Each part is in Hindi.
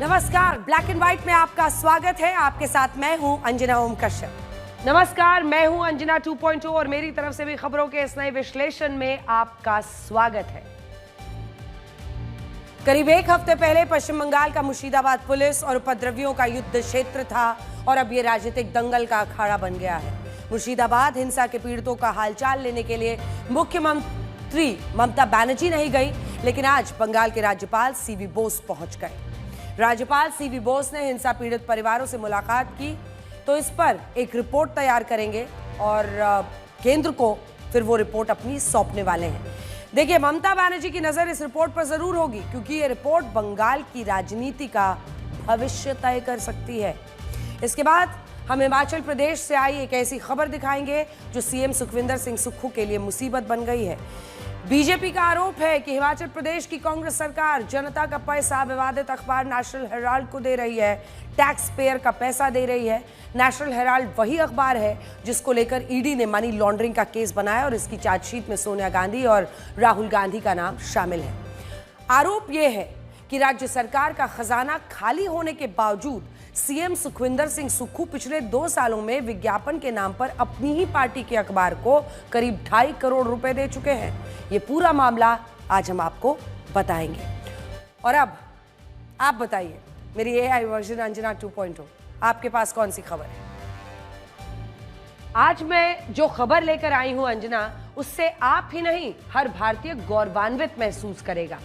नमस्कार, ब्लैक एंड व्हाइट में आपका स्वागत है। आपके साथ मैं हूं अंजना ओम कश्यप। नमस्कार, मैं हूं अंजना 2.0 और मेरी तरफ से भी खबरों के इस नए विश्लेषण में आपका स्वागत है। करीब एक हफ्ते पहले पश्चिम बंगाल का मुर्शिदाबाद पुलिस और उपद्रवियों का युद्ध क्षेत्र था और अब ये राजनीतिक दंगल का अखाड़ा बन गया है। मुर्शिदाबाद हिंसा के पीड़ितों का हालचाल लेने के लिए मुख्यमंत्री ममता बनर्जी नहीं गई, लेकिन आज बंगाल के राज्यपाल सीवी बोस पहुंच गए। राज्यपाल सीवी बोस ने हिंसा पीड़ित परिवारों से मुलाकात की, तो इस पर एक रिपोर्ट तैयार करेंगे और केंद्र को फिर वो रिपोर्ट अपनी सौंपने वाले हैं। देखिए, ममता बनर्जी की नजर इस रिपोर्ट पर जरूर होगी, क्योंकि ये रिपोर्ट बंगाल की राजनीति का भविष्य तय कर सकती है। इसके बाद हम हिमाचल प्रदेश से आई एक ऐसी खबर दिखाएंगे जो सीएम सुखविंदर सिंह सुक्खू के लिए मुसीबत बन गई है। बीजेपी का आरोप है कि हिमाचल प्रदेश की कांग्रेस सरकार जनता का पैसा विवादित अखबार नेशनल हेराल्ड को दे रही है, टैक्स पेयर का पैसा दे रही है। नेशनल हेराल्ड वही अखबार है जिसको लेकर ईडी ने मनी लॉन्ड्रिंग का केस बनाया और इसकी चार्जशीट में सोनिया गांधी और राहुल गांधी का नाम शामिल है। आरोप यह है कि राज्य सरकार का खजाना खाली होने के बावजूद सीएम सुखविंदर सिंह सुक्खू पिछले 2 सालों में विज्ञापन के नाम पर अपनी ही पार्टी के अखबार को करीब 2.5 करोड़ रुपए दे चुके हैं। ये पूरा मामला आज हम आपको बताएंगे। और अब आप बताइए, मेरी एआई वर्जन अंजना 2.0, आपके पास कौन सी खबर है? आज मैं जो खबर लेकर आई हूं अंजना, उससे आप ही नहीं हर भारतीय गौरवान्वित महसूस करेगा।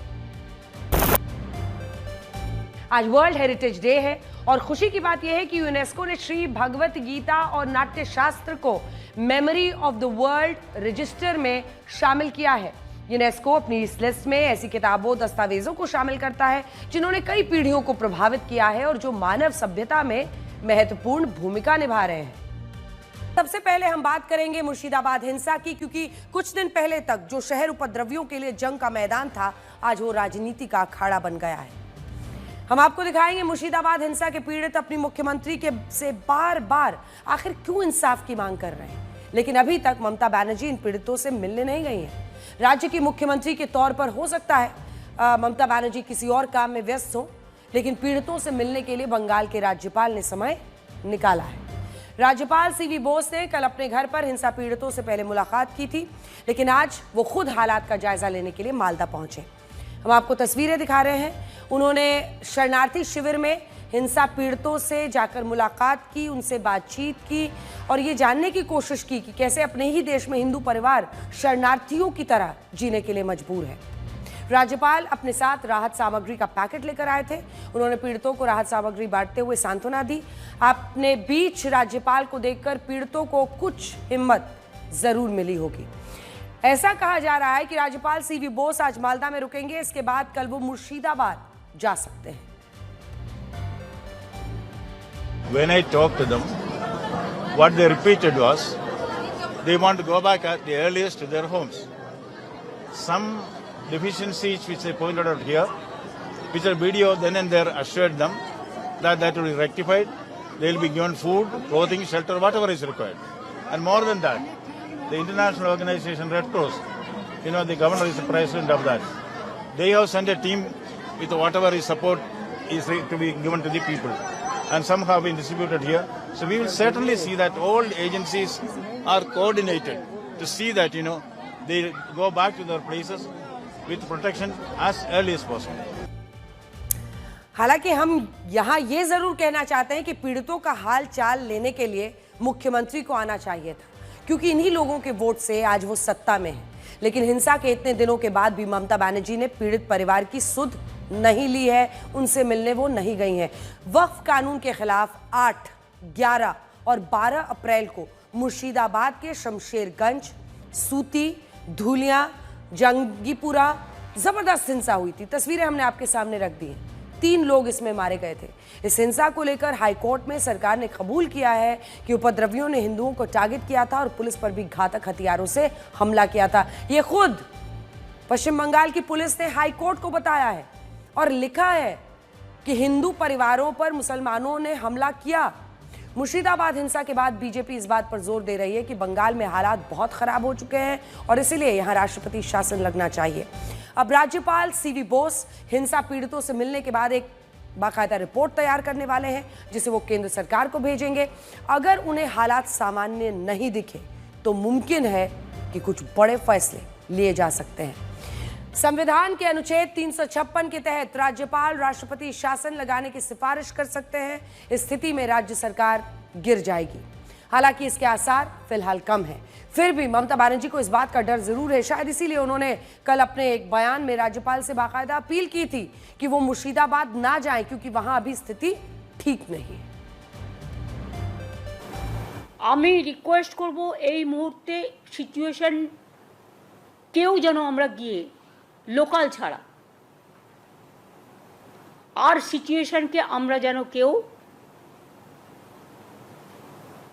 आज वर्ल्ड हेरिटेज डे है और खुशी की बात यह है कि यूनेस्को ने श्री भगवत गीता और नाट्य शास्त्र को memory of the world register में शामिल किया है। यूनेस्को अपनी इस लिस्ट में ऐसी किताबों, दस्तावेजों को शामिल करता है जिन्होंने कई पीढ़ियों को प्रभावित किया है और जो मानव सभ्यता में महत्वपूर्ण भूमिका निभा रहे हैं। सबसे पहले हम बात करेंगे मुर्शिदाबाद हिंसा की, क्योंकि कुछ दिन पहले तक जो शहर उपद्रवियों के लिए जंग का मैदान था, आज वो राजनीति का अखाड़ा बन गया है। हम आपको दिखाएंगे मुर्शिदाबाद हिंसा के पीड़ित अपनी मुख्यमंत्री के से बार बार आखिर क्यों इंसाफ की मांग कर रहे हैं, लेकिन अभी तक ममता बनर्जी इन पीड़ितों से मिलने नहीं गई हैं। राज्य की मुख्यमंत्री के तौर पर हो सकता है ममता बनर्जी किसी और काम में व्यस्त हो, लेकिन पीड़ितों से मिलने के लिए बंगाल के राज्यपाल ने समय निकाला है। राज्यपाल सीवी बोस ने कल अपने घर पर हिंसा पीड़ितों से पहले मुलाकात की थी, लेकिन आज वो खुद हालात का जायजा लेने के लिए मालदा पहुंचे। हम आपको तस्वीरें दिखा रहे हैं। उन्होंने शरणार्थी शिविर में हिंसा पीड़ितों से जाकर मुलाकात की, उनसे बातचीत की और ये जानने की कोशिश की कि कैसे अपने ही देश में हिंदू परिवार शरणार्थियों की तरह जीने के लिए मजबूर है। राज्यपाल अपने साथ राहत सामग्री का पैकेट लेकर आए थे। उन्होंने पीड़ितों को राहत सामग्री बांटते हुए सांत्वना दी। अपने बीच राज्यपाल को देखकर पीड़ितों को कुछ हिम्मत जरूर मिली होगी। ऐसा कहा जा रहा है कि राज्यपाल सीवी बोस आज मालदा में रुकेंगे, इसके बाद कल वो मुर्शिदाबाद जा सकते हैं। When I talked to them, what they repeated was they want to go back at the earliest to their homes. Some deficiencies which they pointed out here, which are video then and there assured them that that will be rectified. They will be given food, clothing, shelter, whatever is required. And more than that, the international organization Red Cross, the governor is the president of that. They have sent a team with whatever is support is to be given to the people. And some have been distributed here. So we will certainly see that all agencies are coordinated to see that, they go back to their places with protection as early as possible. हालांकि हम यहाँ ये जरूर कहना चाहते हैं कि पीड़ितों का हाल चाल लेने के लिए मुख्यमंत्री को आना चाहिए था, क्योंकि इन्हीं लोगों के वोट से आज वो सत्ता में है। लेकिन हिंसा के इतने दिनों के बाद भी ममता बनर्जी ने पीड़ित परिवार की सुध नहीं ली है, उनसे मिलने वो नहीं गई हैं। वक्फ कानून के खिलाफ 8, 11 और 12 अप्रैल को मुर्शिदाबाद के शमशेरगंज, सूती, धूलिया, जंगीपुरा जबरदस्त हिंसा हुई थी। तस्वीरें हमने आपके सामने रख दी हैं। 3 लोग इसमें मारे गए थे। इस हिंसा को लेकर हाईकोर्ट में सरकार ने कबूल किया है कि उपद्रवियों ने हिंदुओं को टारगेट किया था और पुलिस पर भी घातक हथियारों से हमला किया था। ये खुद पश्चिम बंगाल की पुलिस ने हाईकोर्ट को बताया है और लिखा है कि हिंदू परिवारों पर मुसलमानों ने हमला किया। मुर्शिदाबाद हिंसा के बाद बीजेपी इस बात पर जोर दे रही है कि बंगाल में हालात बहुत खराब हो चुके हैं और इसीलिए यहां राष्ट्रपति शासन लगना चाहिए। अब राज्यपाल सीवी बोस हिंसा पीड़ितों से मिलने के बाद एक बाकायदा रिपोर्ट तैयार करने वाले हैं जिसे वो केंद्र सरकार को भेजेंगे। अगर उन्हें हालात सामान्य नहीं दिखे तो मुमकिन है कि कुछ बड़े फैसले लिए जा सकते हैं। संविधान के अनुच्छेद 356 के तहत राज्यपाल राष्ट्रपति शासन लगाने की सिफारिश कर सकते हैं। इस स्थिति में राज्य सरकार गिर जाएगी। हालांकि इसके आसार फिलहाल कम हैं। फिर भी ममता बनर्जी को इस बात का डर जरूर है। शायद इसीलिए उन्होंने कल अपने एक बयान में राज्यपाल से बाकायदा अपील की थी कि वो मुर्शिदाबाद ना जाएं, क्योंकि वहां अभी स्थिति ठीक नहीं है। আমি রিকোয়েস্ট করব এই মুহূর্তে সিচুয়েশন কেউ যেন আমরা গিয়ে লোকাল ছাড়া আর সিচুয়েশনকে আমরা যেন কেউ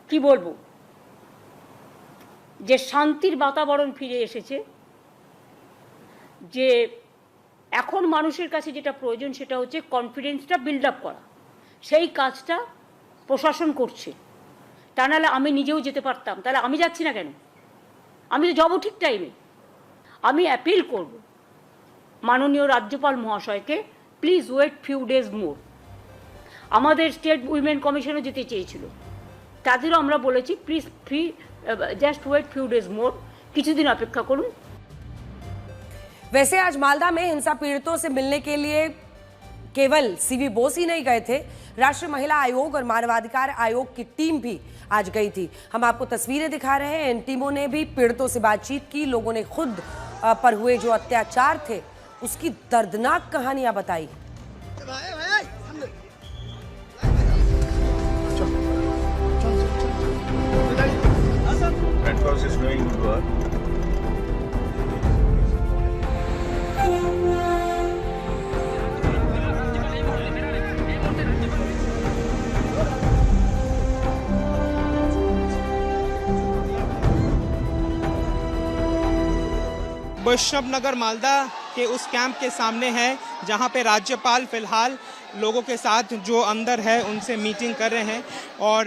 কি বলবো যে শান্তির বাতাবরণ ফিরে এসেছে, যে এখন মানুষের কাছে যেটা প্রয়োজন সেটা হচ্ছে কনফিডেন্সটা বিল্ড আপ করা। সেই কাজটা প্রশাসন করছে। তা নাহলে আমি নিজেও যেতে পারতাম, তাহলে আমি যাচ্ছি না কেন? আমি তো যাবো ঠিক টাইমে। আমি অ্যাপিল করব মাননীয় রাজ্যপাল মহাশয়কে, please wait few days more. আমাদের স্টেট উইমেন কমিশনও যেতে চেয়েছিল, তাদেরও আমরা বলেছি please just wait few days more, কিছুদিন অপেক্ষা করুন। वैसे आज मालदा में हिंसा पीड़ितों से मिलने के लिए केवल सीवी बोस ही नहीं गए थे, राष्ट्रीय महिला आयोग और मानवाधिकार आयोग की टीम भी आज गई थी। हम आपको तस्वीरें दिखा रहे हैं। इन टीमों ने भी पीड़ितों से बातचीत की। लोगों ने खुद पर हुए जो अत्याचार थे उसकी दर्दनाक कहानियां बताई। Red Cross is doing good work. वैष्णव नगर मालदा के उस कैंप के सामने है जहां पे राज्यपाल फिलहाल लोगों के साथ जो अंदर है उनसे मीटिंग कर रहे हैं। और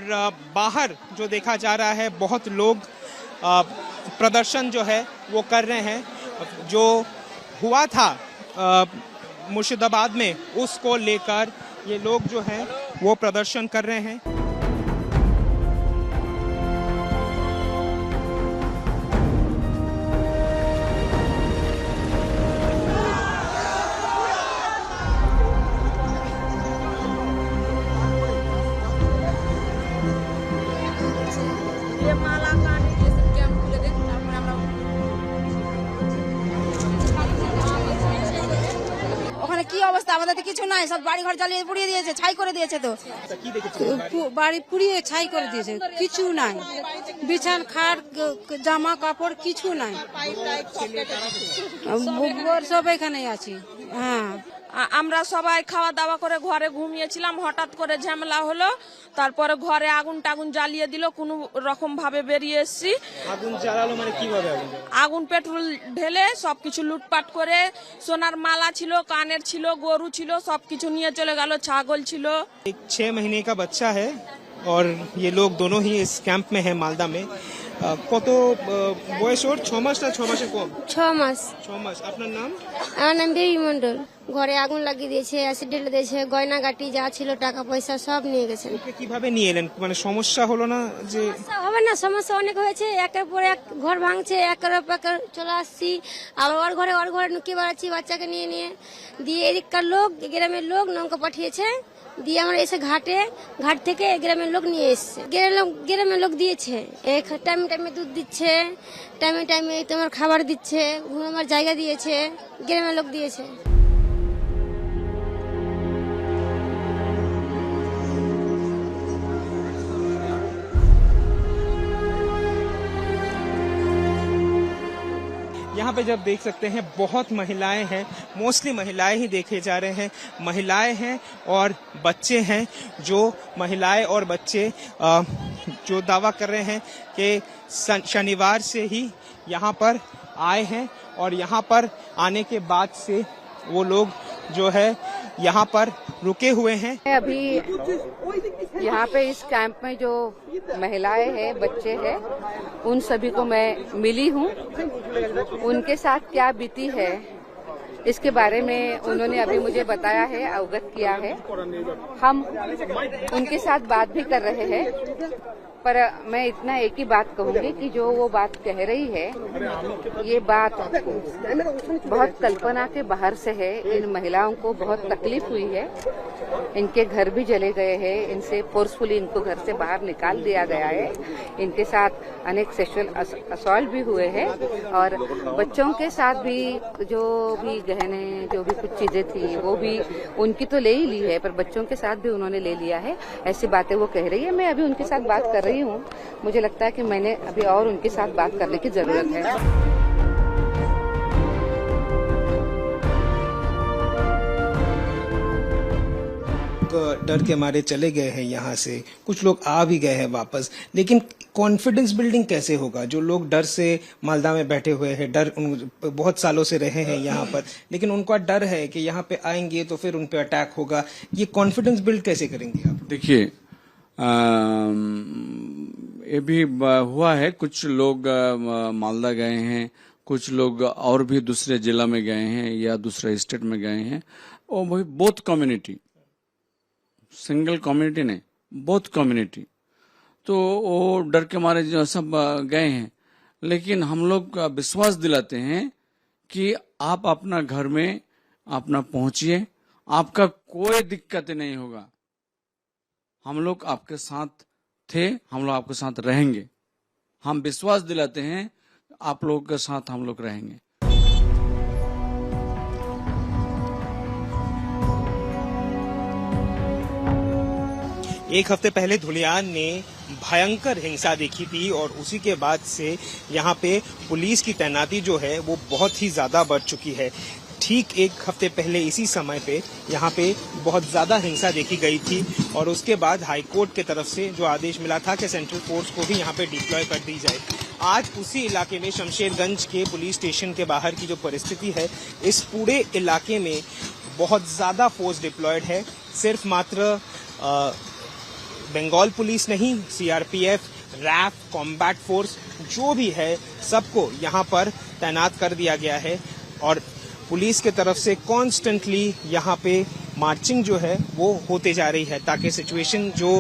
बाहर जो देखा जा रहा है बहुत लोग प्रदर्शन जो है वो कर रहे हैं। जो हुआ था मुर्शिदाबाद में उसको लेकर ये लोग जो हैं वो प्रदर्शन कर रहे हैं। কি অবস্থা আমাদের তো কিছু নাই, সব বাড়ি ঘর জ্বালিয়ে পুড়িয়ে দিয়েছে, ছাই করে দিয়েছে। তো বাড়ি পুড়িয়ে ছাই করে দিয়েছে, কিছু নাই, বিছান খাট জামা কাপড় কিছু নাই, সব এখানেই আছি। হ্যাঁ, আমরা সবাই খাওয়া দাওয়া করে ঘরে ঘুমিয়েছিলাম, হঠাৎ করে ঝামেলা হলো, তারপরে ঘরে আগুন টাগুন জ্বালিয়ে দিল, কোনো রকম ভাবে বেরিয়ে এসেছি। আগুন জ্বালালো মানে কিভাবে? আগুন পেট্রোল ঢেলে সবকিছু লুটপাট করে, সোনার মালা ছিল, কানের ছিল, গরু ছিল, সবকিছু নিয়ে চলে গেল, ছাগল ছিল। एक 6 महीने का बच्चा है और ये लोग दोनों ही इस कैंप में है मालदा में। কত বয়স ওর? 6 মাস না 6 মাসের কম? 6 মাস। 6 মাস। আপনার নাম? আমার নাম বেবি মন্ডল। ঘরে আগুন লাগিয়ে দিয়েছে, অ্যাসিড ঢেলে দিয়েছে, গয়না গাটি যা ছিল টাকা পয়সা সব নিয়ে গেছেন। ওকে কিভাবে নিয়ে এলেন? মানে সমস্যা হলো না যে? হবে না, সমস্যা অনেক হয়েছে, একের পর এক ঘর ভাঙছে, একের চলে আসছি, আবার ওর ঘরে ঢুকিয়ে বেড়াচ্ছি বাচ্চাকে নিয়ে নিয়ে। দিয়ে এদিককার লোক, গ্রামের লোক নৌকা পাঠিয়েছে, দিয়ে আমরা এসে ঘাট থেকে গ্রামের লোক নিয়ে এসছে। গ্রামের লোক দিয়েছে, টাইমে টাইমে দুধ দিচ্ছে, টাইমে টাইমে তোমার খাবার দিচ্ছে, ঘুমাবার জায়গা দিয়েছে, গ্রামের লোক দিয়েছে। यहाँ पे जब देख सकते हैं बहुत महिलाएं हैं, मोस्टली महिलाएं ही देखे जा रहे हैं। महिलाएं हैं और बच्चे हैं। जो महिलाएं और बच्चे जो दावा कर रहे हैं कि शनिवार से ही यहाँ पर आए हैं और यहाँ पर आने के बाद से वो लोग जो है यहाँ पर रुके हुए हैं। अभी यहाँ पे इस कैंप में जो महिलाएं हैं, बच्चे हैं, उन सभी को मैं मिली हूँ। उनके साथ क्या बीती है इसके बारे में उन्होंने अभी मुझे बताया है, अवगत किया है। हम उनके साथ बात भी कर रहे हैं, पर मैं इतना एक ही बात कहूंगी कि जो वो बात कह रही है, ये बात बहुत कल्पना के बाहर से है। इन महिलाओं को बहुत तकलीफ हुई है, इनके घर भी जले गए हैं, इनसे फोर्सफुली इनको घर से बाहर निकाल दिया गया है, इनके साथ अनेक सेक्सुअल असॉल्ट भी हुए हैं, और बच्चों के साथ भी जो भी गहने, जो भी कुछ चीजें थी वो भी उनकी तो ले ही ली है, पर बच्चों के साथ भी उन्होंने ले लिया है। ऐसी बातें वो कह रही है। मैं अभी उनके साथ बात कर रही हूँ। मुझे लगता है कि मैंने अभी और उनके साथ बात करने की जरूरत है। डर के मारे चले गए हैं यहाँ से, कुछ लोग आ भी गए हैं वापस, लेकिन कॉन्फिडेंस बिल्डिंग कैसे होगा? जो लोग डर से मालदा में बैठे हुए हैं, डर बहुत सालों से रहे हैं यहाँ पर, लेकिन उनका डर है कि यहाँ पे आएंगे तो फिर उन पे अटैक होगा, ये कॉन्फिडेंस बिल्ड कैसे करेंगे आप? देखिए, ये भी हुआ है, कुछ लोग मालदा गए हैं, कुछ लोग और भी दूसरे जिला में गए हैं या दूसरे स्टेट में गए हैं, और वही बहुत कम्युनिटी, सिंगल कम्युनिटी नहीं, बहुत कम्युनिटी, तो वो डर के मारे जो सब गए हैं। लेकिन हम लोग विश्वास दिलाते हैं कि आप अपना घर में अपना पहुंचिए, आपका कोई दिक्कत नहीं होगा। हम लोग आपके साथ थे, हम लोग आपके साथ रहेंगे। हम विश्वास दिलाते हैं आप लोगों के साथ हम लोग रहेंगे। एक हफ्ते पहले धुलियान ने भयंकर हिंसा देखी थी, और उसी के बाद से यहाँ पे पुलिस की तैनाती जो है वो बहुत ही ज्यादा बढ़ चुकी है। ठीक एक हफ्ते पहले इसी समय पे यहाँ पे बहुत ज्यादा हिंसा देखी गई थी, और उसके बाद हाईकोर्ट की तरफ से जो आदेश मिला था कि सेंट्रल फोर्स को भी यहाँ पे डिप्लॉय कर दी जाए। आज उसी इलाके में शमशेरगंज के पुलिस स्टेशन के बाहर की जो परिस्थिति है, इस पूरे इलाके में बहुत ज्यादा फोर्स डिप्लॉयड है। सिर्फ मात्र बंगाल पुलिस नहीं, सीआरपीएफ, रैफ, कॉम्बैट फोर्स जो भी है सबको यहाँ पर तैनात कर दिया गया है, और पुलिस के तरफ से कॉन्स्टेंटली यहाँ पे मार्चिंग जो है वो होते जा रही है, ताकि सिचुएशन जो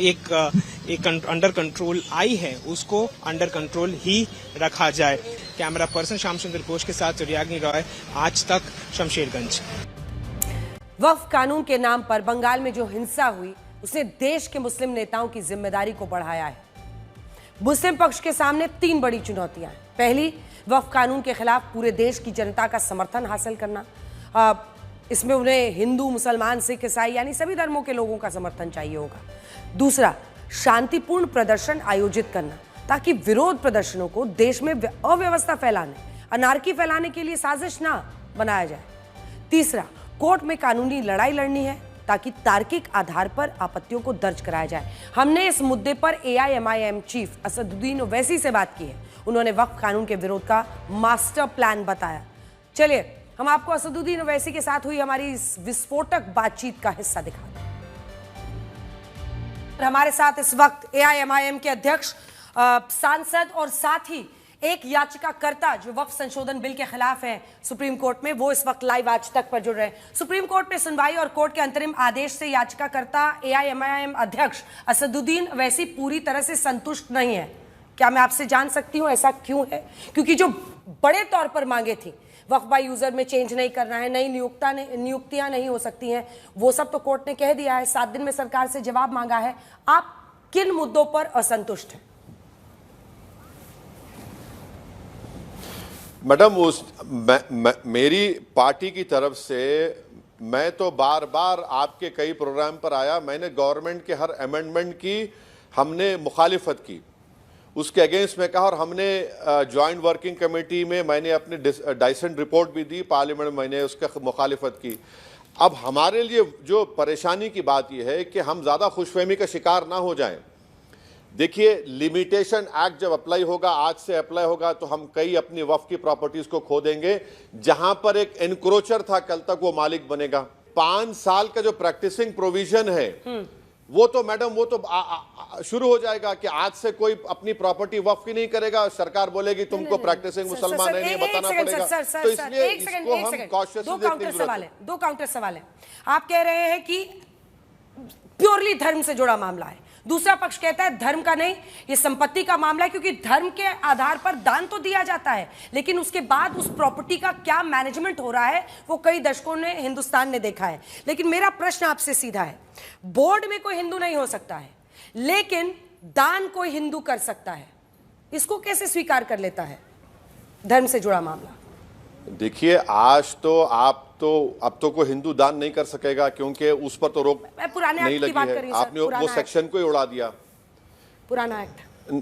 एक अंडर कंट्रोल आई है उसको अंडर कंट्रोल ही रखा जाए। कैमरा पर्सन श्याम सुंदर घोष के साथ सूर्याग्नि रॉय, आज तक, शमशेरगंज। वक्फ कानून के नाम पर बंगाल में जो हिंसा हुई उसने देश के मुस्लिम नेताओं की जिम्मेदारी को बढ़ाया है। मुस्लिम पक्ष के सामने 3 बड़ी चुनौतियां हैं। पहली, वक्फ कानून के खिलाफ पूरे देश की जनता का समर्थन हासिल करना। इसमें उन्हें हिंदू, मुसलमान, सिख, ईसाई यानी सभी धर्मों के लोगों का समर्थन चाहिए होगा। दूसरा, शांतिपूर्ण प्रदर्शन आयोजित करना, ताकि विरोध प्रदर्शनों को देश में अव्यवस्था फैलाने, अनार्की फैलाने के लिए साजिश ना बनाया जाए। तीसरा, कोर्ट में कानूनी लड़ाई लड़नी है, ताकि तार्किक आधार पर आपत्तियों को दर्ज कराया जाए। हमने इस मुद्दे पर AIMIM चीफ असदुद्दीन ओवैसी से बात की है। उन्होंने वक्फ कानून के विरोध का मास्टर प्लान बताया। चलिए हम आपको असदुद्दीन ओवैसी के साथ हुई हमारी इस विस्फोटक बातचीत का हिस्सा दिखाते हैं। हमारे साथ इस वक्त AIMIM के अध्यक्ष, सांसद और साथ ही एक याचिकाकर्ता जो वक्फ संशोधन बिल के खिलाफ है सुप्रीम कोर्ट में, वो इस वक्त लाइव आज तक पर जुड़ रहे हैं। सुप्रीम कोर्ट में सुनवाई और कोर्ट के अंतरिम आदेश से याचिकाकर्ता AIMIM अध्यक्ष असदुद्दीन ओवैसी पूरी तरह से संतुष्ट नहीं है। क्या मैं आपसे जान सकती हूं ऐसा क्यों है? क्योंकि जो बड़े तौर पर मांगे थी, वक्फ बाय यूजर में चेंज नहीं करना है, नई नियुक्तियां नहीं हो सकती हैं, वो सब तो कोर्ट ने कह दिया है। 7 दिन में सरकार से जवाब मांगा है। आप किन मुद्दों पर असंतुष्ट हैं? मैडम, मेरी पार्टी की तरफ से मैं तो बार बार आपके कई प्रोग्राम पर आया, मैंने गवर्नमेंट के हर अमेंडमेंट की हमने मुखालिफत की, उसके अगेंस्ट में कहा, और हमने जॉइंट वर्किंग कमेटी में मैंने अपनी डाइसेंट रिपोर्ट भी दी, पार्लियामेंट में मैंने उसका मुखालिफत की। अब हमारे लिए जो परेशानी की बात यह है कि हम ज़्यादा खुशफहमी का शिकार ना हो जाएं। देखिए, लिमिटेशन एक्ट जब अप्लाई होगा, आज से अप्लाई होगा, तो हम कई अपनी वक्फ की प्रॉपर्टीज को खो देंगे। जहां पर एक एनक्रोचर था, कल तक वो मालिक बनेगा। 5 साल का जो प्रैक्टिसिंग प्रोविजन है वो तो मैडम वो तो शुरू हो जाएगा कि आज से कोई अपनी प्रॉपर्टी वक्फ ही नहीं करेगा, सरकार बोलेगी तुमको प्रैक्टिसिंग मुसलमान है नहीं बताना पड़ेगा। तो इसलिए इसको हम कॉशियसली देखने की जरूरत है। दो काउंटर सवाल है। आप कह रहे हैं कि प्योरली धर्म से जुड़ा मामला है, दूसरा पक्ष कहता है धर्म का नहीं, ये संपत्ति का मामला है, क्योंकि धर्म के आधार पर दान तो दिया जाता है लेकिन उसके बाद उस प्रॉपर्टी का क्या मैनेजमेंट हो रहा है वो कई दशकों ने हिंदुस्तान ने देखा है। लेकिन मेरा प्रश्न आपसे सीधा है, बोर्ड में कोई हिंदू नहीं हो सकता है लेकिन दान कोई हिंदू कर सकता है, इसको कैसे स्वीकार कर लेता है धर्म से जुड़ा मामला? देखिए आज तो अब तो कोई हिंदू दान नहीं कर सकेगा क्योंकि उस पर तो रोक नहीं लगी है। आपने वो सेक्शन को ही उड़ा दिया, पुराना एक्ट।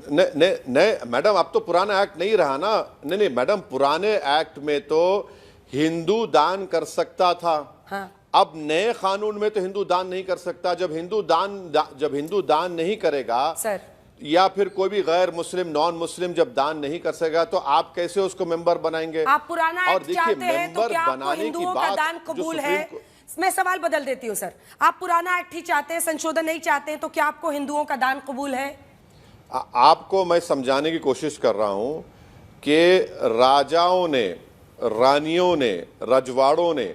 नहीं मैडम, अब तो पुराना एक्ट नहीं रहा ना। नहीं मैडम, पुराने एक्ट में तो हिंदू दान कर सकता था। हाँ। अब नए कानून में तो हिंदू दान नहीं कर सकता। जब हिंदू दान नहीं करेगा सर, या फिर कोई भी गैर मुस्लिम नॉन मुस्लिम जब दान नहीं कर सकेगा तो आप कैसे उसको मेंबर बनाएंगे? आप पुराना एक्ट चाहते हैं तो क्या आपको हिंदुओं का दान कबूल है? मैं सवाल बदल देती हूँ सर, आप पुराना एक्ट ही चाहते हैं, संशोधन नहीं चाहते हैं, तो क्या आपको हिंदुओं का दान कबूल है? आपको मैं समझाने की कोशिश कर रहा हूं कि राजाओं ने, रानियों ने, रजवाड़ों ने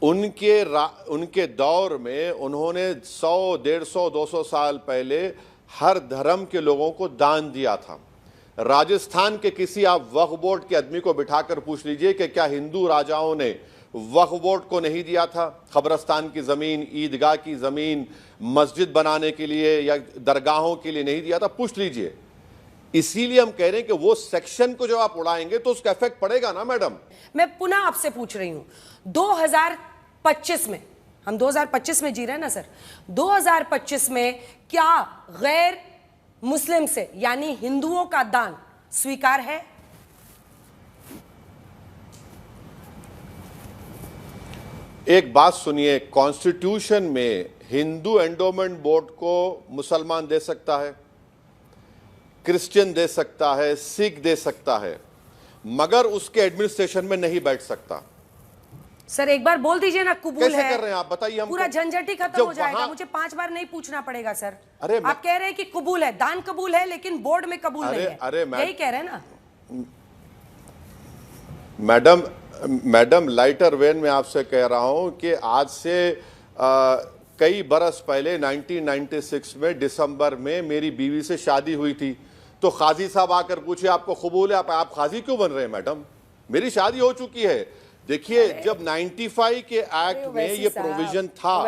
उनके दौर में उन्होंने 100, 150, 200 साल पहले हर धर्म के लोगों को दान दिया था। राजस्थान के किसी आप वक्फ बोर्ड के आदमी को बिठाकर पूछ लीजिए कि क्या हिंदू राजाओं ने वक्फ बोर्ड को नहीं दिया था कब्रस्तान की जमीन, ईदगाह की जमीन, मस्जिद बनाने के लिए या दरगाहों के लिए नहीं दिया था? पूछ लीजिए। इसीलिए हम कह रहे हैं कि वो सेक्शन को जब आप उड़ाएंगे तो उसका इफेक्ट पड़ेगा ना मैडम। मैं पुनः आपसे पूछ रही हूं, 2025 में, हम 2025 में जी रहे हैं ना सर, 2025 में क्या गैर मुस्लिम से यानी हिंदुओं का दान स्वीकार है? एक बात सुनिए, कॉन्स्टिट्यूशन में हिंदू एंडोमेंट बोर्ड को मुसलमान दे सकता है, क्रिश्चियन दे सकता है, सिख दे सकता है, मगर उसके एडमिनिस्ट्रेशन में नहीं बैठ सकता। सर एक बार बोल दीजिए ना कबूल कैसे है। कर रहे हैं आप बताइए हमको। पूरा झंझट ही खत्म हो जाएगा, मुझे 5 बार नहीं पूछना पड़ेगा सर। अरे आप कह रहे हैं कि कबूल है, दान कबूल है लेकिन बोर्ड में कबूल नहीं है, यही कह रहे हैं ना मैडम? लाइटर वेन में आपसे कह रहा हूं कि आज से कई बरस पहले 1996 में दिसंबर में मेरी बीवी से शादी हुई थी, तो काजी साहब आकर पूछे आपको कबूल है, आप काजी क्यों बन रहे हैं? मैडम मेरी शादी हो चुकी है। देखिए जब 95 के एक्ट में ये प्रोविजन था,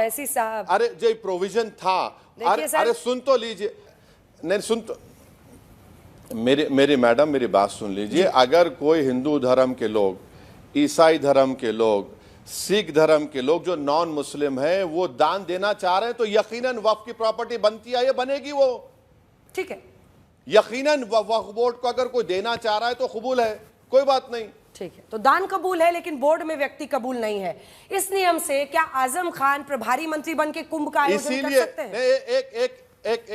अरे जो प्रोविजन था, अरे सुन तो लीजिए, नहीं सुन तो मेरी मैडम मेरी बात सुन लीजिए। अगर कोई हिंदू धर्म के लोग, ईसाई धर्म के लोग, सिख धर्म के लोग जो नॉन मुस्लिम है वो दान देना चाह रहे हैं तो यकीनन वक्फ की प्रॉपर्टी बनती है, ये बनेगी वो, ठीक है। यकीनन वक्फ बोर्ड को अगर कोई देना चाह रहा है तो कबूल है, कोई बात नहीं, ठीक है। तो दान कबूल है लेकिन बोर्ड में व्यक्ति कबूल नहीं है। इस नियम से क्या आजम खान प्रभारी मंत्री बन के कुंभ का आयोजन कर सकते हैं? एक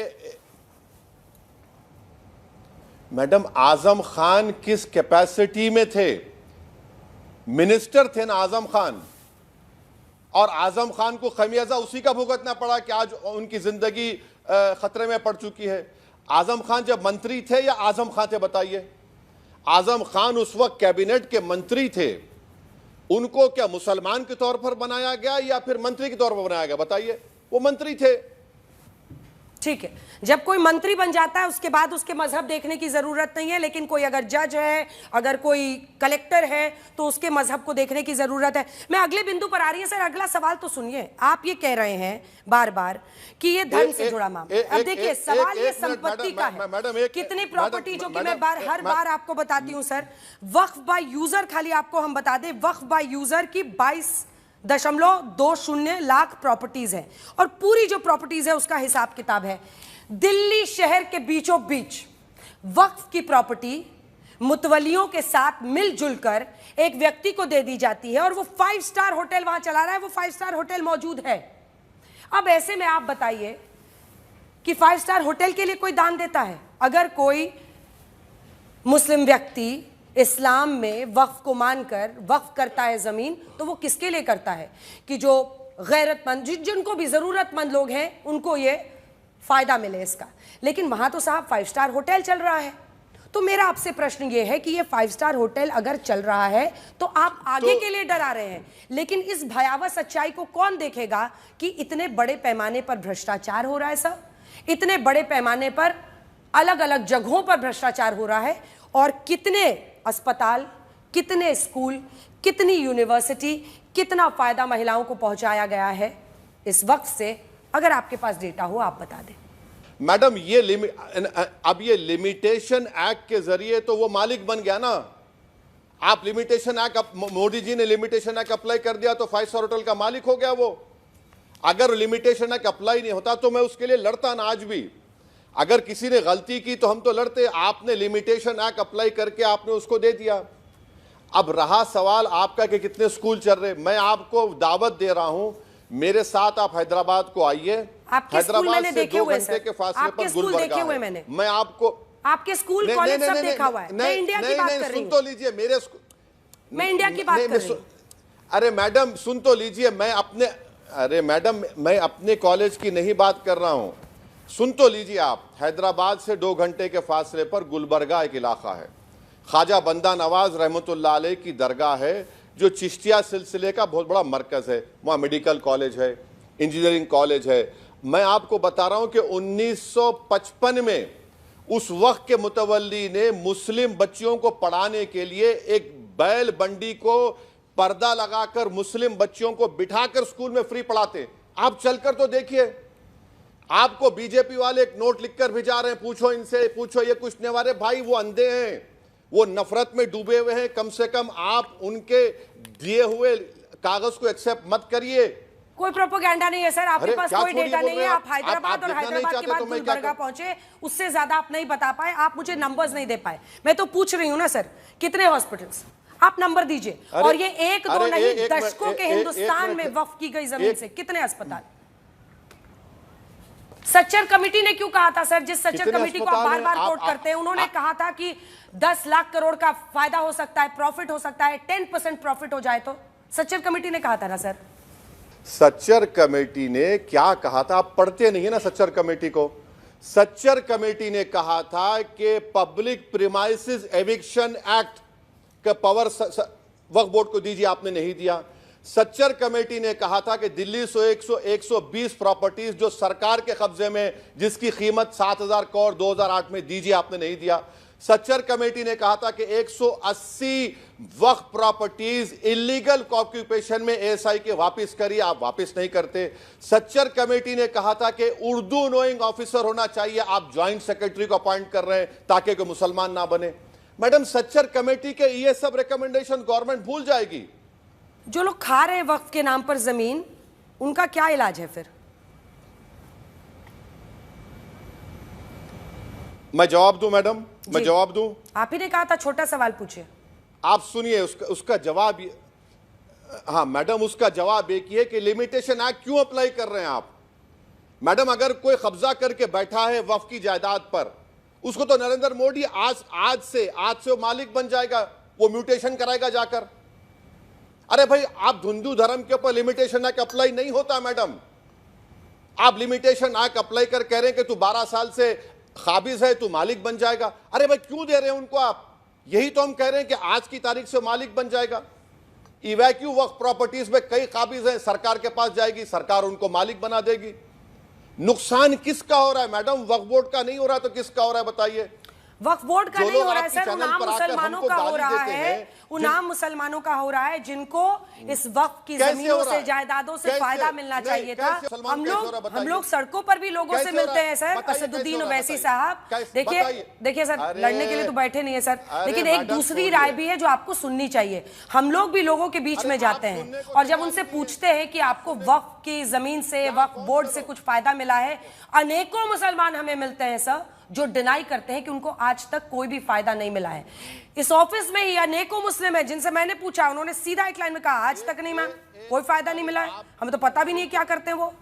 मैडम, आजम खान किस कैपेसिटी में थे? मिनिस्टर थे ना आजम खान, और आजम खान को खमियाजा उसी का भुगतना पड़ा कि आज उनकी जिंदगी खतरे में पड़ चुकी है। आजम खान जब मंत्री थे या आजम खान थे बताइए? आजम खान उस वक्त कैबिनेट के मंत्री थे, उनको क्या मुसलमान के तौर पर बनाया गया या फिर मंत्री के तौर पर बनाया गया बताइए? वो मंत्री थे। ठीक है, जब कोई मंत्री बन जाता है उसके बाद उसके मजहब देखने की जरूरत नहीं है, लेकिन कोई अगर जज है, अगर कोई कलेक्टर है तो उसके मजहब को देखने की जरूरत है। मैं अगले बिंदु पर आ रही है सर, अगला सवाल तो सुनिए। आप ये कह रहे हैं बार बार कि ये धर्म से जुड़ा मामला। अब देखिए सवाल ये संपत्ति का है, कितनी प्रॉपर्टी, जो कि मैं हर बार आपको बताती हूँ सर, वक्फ बाय यूजर, खाली आपको हम बता दें, वक्फ बाय यूजर की 22.20 लाख प्रॉपर्टीज है और पूरी जो प्रॉपर्टीज है उसका हिसाब किताब है। दिल्ली शहर के बीचों बीच वक्फ की प्रॉपर्टी मुतवलियों के साथ मिलजुल कर एक व्यक्ति को दे दी जाती है और वो 5 स्टार होटल वहां चला रहा है, वो 5 स्टार होटल मौजूद है। अब ऐसे में आप बताइए कि 5 स्टार होटल के लिए कोई दान देता है? अगर कोई मुस्लिम व्यक्ति इस्लाम में वक्फ को मानकर वक्फ करता है जमीन, तो वो किसके लिए करता है? कि जो गैरतमंद जिनको भी जरूरतमंद लोग हैं उनको ये फायदा मिले इसका। लेकिन वहां तो साहब 5 स्टार होटल चल रहा है। तो मेरा आपसे प्रश्न ये है कि ये 5 स्टार होटल अगर चल रहा है तो आप आगे के लिए डरा रहे हैं, लेकिन इस भयावह सच्चाई को कौन देखेगा कि इतने बड़े पैमाने पर भ्रष्टाचार हो रहा है सर, इतने बड़े पैमाने पर अलग अलग जगहों पर भ्रष्टाचार हो रहा है, और कितने अस्पताल, कितने स्कूल, कितनी यूनिवर्सिटी, कितना फायदा महिलाओं को पहुंचाया गया है इस वक्त से। अगर आपके पास डेटा हो आप बता दें। मैडम अब ये लिमिटेशन एक्ट के जरिए तो वो मालिक बन गया ना। आप लिमिटेशन एक्ट, मोदी जी ने लिमिटेशन एक्ट अप्लाई कर दिया तो 5 स्टार होटल का मालिक हो गया वो। अगर लिमिटेशन एक्ट अप्लाई नहीं होता तो मैं उसके लिए लड़ता ना आज भी। अगर किसी ने गलती की तो हम तो लड़ते। आपने लिमिटेशन एक्ट अप्लाई करके आपने उसको दे दिया। अब रहा सवाल आपका कि कितने स्कूल चल रहे। मैं आपको दावत दे रहा हूं, मेरे साथ आप हैदराबाद को आइए। हैदराबाद से 2 घंटे के फासले पर गुलबर्गा है। मैं आपको आपके स्कूल कॉलेज सब देखा हुआ है। मैं इंडिया की बात कर रही हूं। सुन तो लीजिए मेरे, मैं इंडिया की बात कर रही हूं। अरे मैडम सुन तो लीजिए, मैं अपने कॉलेज की नहीं बात कर रहा हूं। सुन तो लीजिए आप। हैदराबाद से 2 घंटे के फासले पर गुलबर्गा एक इलाका है। ख्वाजा बंदा नवाज रहमतुल्लाह अलैह की दरगाह है, जो चिश्तिया सिलसिले का बहुत बड़ा मरकज है। वहाँ मेडिकल कॉलेज है, इंजीनियरिंग कॉलेज है। मैं आपको बता रहा हूँ कि 1955 में उस वक्त के मुतवल्ली ने मुस्लिम बच्चियों को पढ़ाने के लिए एक बैल बंडी को पर्दा लगाकर मुस्लिम बच्चियों को बिठाकर स्कूल में फ्री पढ़ाते। आप चलकर तो देखिए। आपको बीजेपी वाले एक नोट लिखकर भिजा रहे हैं, पूछो इनसे, पूछो ये कुछ नहीं। वाले भाई वो अंधे हैं, वो नफरत में डूबे हुए हैं। कम से कम आप उनके दिए हुए कागज को एक्सेप्ट मत करिए। कोई प्रोपेगेंडा नहीं है सर, आपके पास कोई डेटा नहीं है। आप हैदराबाद और हैदराबाद के बाद गुलबर्गा पहुंचे, उससे ज्यादा आप नहीं बता पाए। आप मुझे नंबर्स नहीं दे पाए। मैं तो पूछ रही हूं ना सर, कितने हॉस्पिटल्स, आप नंबर दीजिए। और ये 1-2 नहीं, दशकों के हिंदुस्तान में वक्फ की गई जमीन से कितने अस्पताल। सच्चर कमेटी ने क्यों कहा था सर, जिस सच्चर कमेटी को आप बार बार कोट करते हैं, उन्होंने कहा था कि 10 लाख करोड़ का फायदा हो सकता है, प्रॉफिट हो सकता है, 10% प्रॉफिट हो जाए तो। सच्चर कमेटी ने कहा था ना सर। सच्चर कमेटी ने क्या कहा था? आप पढ़ते नहीं है ना सच्चर कमेटी को। सच्चर कमेटी ने कहा था कि पब्लिक प्रीमाइसेस एविक्शन एक्ट का पावर वक्फ बोर्ड को दीजिए, आपने नहीं दिया। सच्चर कमेटी ने कहा था कि दिल्ली 120 प्रॉपर्टीज जो सरकार के कब्जे में, जिसकी कीमत 7,000 करोड़ 2008 में, दीजिए, आपने नहीं दिया। सच्चर कमेटी ने कहा था कि 180 वक्फ प्रॉपर्टीज इलीगल ऑक्यूपेशन में एएसआई के वापस करिए, आप वापस नहीं करते। सच्चर कमेटी ने कहा था कि उर्दू नोइंग ऑफिसर होना चाहिए, आप ज्वाइंट सेक्रेटरी को अपॉइंट कर रहे हैं ताकि कोई मुसलमान ना बने। मैडम, सच्चर कमेटी के ये सब रिकमेंडेशन गवर्नमेंट भूल जाएगी। जो लोग खा रहे हैं वक्फ के नाम पर जमीन, उनका क्या इलाज है फिर? मैं जवाब दूं मैडम, मैं जवाब दूं? आप ही ने कहा था छोटा सवाल पूछिए। आप सुनिए उसका जवाब। हाँ मैडम, उसका जवाब एक ही है कि लिमिटेशन एक्ट क्यों अप्लाई कर रहे हैं आप। मैडम, अगर कोई कब्जा करके बैठा है वक्फ की जायदाद पर, उसको तो नरेंद्र मोदी आज से वो मालिक बन जाएगा, वो म्यूटेशन कराएगा जाकर। अरे भाई, आप हिंदू धर्म के ऊपर लिमिटेशन एक्ट अप्लाई नहीं होता मैडम। आप लिमिटेशन एक्ट अप्लाई कर कह रहे हैं कि तू 12 साल से काबिज है, तू मालिक बन जाएगा। अरे भाई, क्यों दे रहे हैं उनको आप? यही तो हम कह रहे हैं कि आज की तारीख से मालिक बन जाएगा। इवैक्यू वक्फ प्रॉपर्टीज में कई काबिज हैं, सरकार के पास जाएगी, सरकार उनको मालिक बना देगी। नुकसान किसका हो रहा है मैडम? वक्फ बोर्ड का नहीं हो रहा तो किसका हो रहा है बताइए? वक्फ बोर्ड का नहीं हो रहा है सर, उनाम मुसलमानों का हो रहा है। उनाम मुसलमानों का हो रहा है जिनको इस वक्फ की जमीनों से, जायदादों से फायदा मिलना चाहिए था। हम लोग सड़कों पर भी लोगों से मिलते हैं सर। असदुद्दीन ओवैसी साहब, देखिए सर, लड़ने के लिए तो बैठे नहीं है सर, लेकिन एक दूसरी राय भी है जो आपको सुननी चाहिए। हम लोग भी लोगों के बीच में जाते हैं और जब उनसे पूछते हैं कि आपको वक्फ की जमीन से, वक्फ बोर्ड से कुछ फायदा मिला है, अनेकों मुसलमान हमें मिलते हैं सर जो डिनाई करते हैं कि उनको आज तक कोई भी फायदा नहीं मिला है। इस ऑफिस में ही अनेकों मुस्लिम है जिनसे मैंने पूछा, उन्होंने सीधा एक लाइन में कहा, आज तक नहीं मैम, कोई फायदा नहीं मिला है, हमें तो पता भी नहीं क्या करते हैं वो।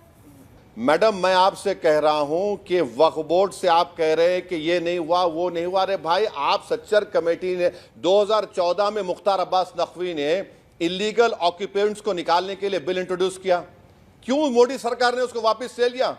मैडम, मैं आपसे कह रहा हूं कि वक्फ बोर्ड से आप कह रहे हैं कि ये नहीं हुआ, वो नहीं हुआ। अरे भाई, आप सच्चर कमेटी ने 2014 में मुख्तार अब्बास नकवी ने इलीगल ऑक्यूपेंट्स को निकालने के लिए बिल इंट्रोड्यूस किया। क्यों मोदी सरकार ने उसको वापस ले लिया?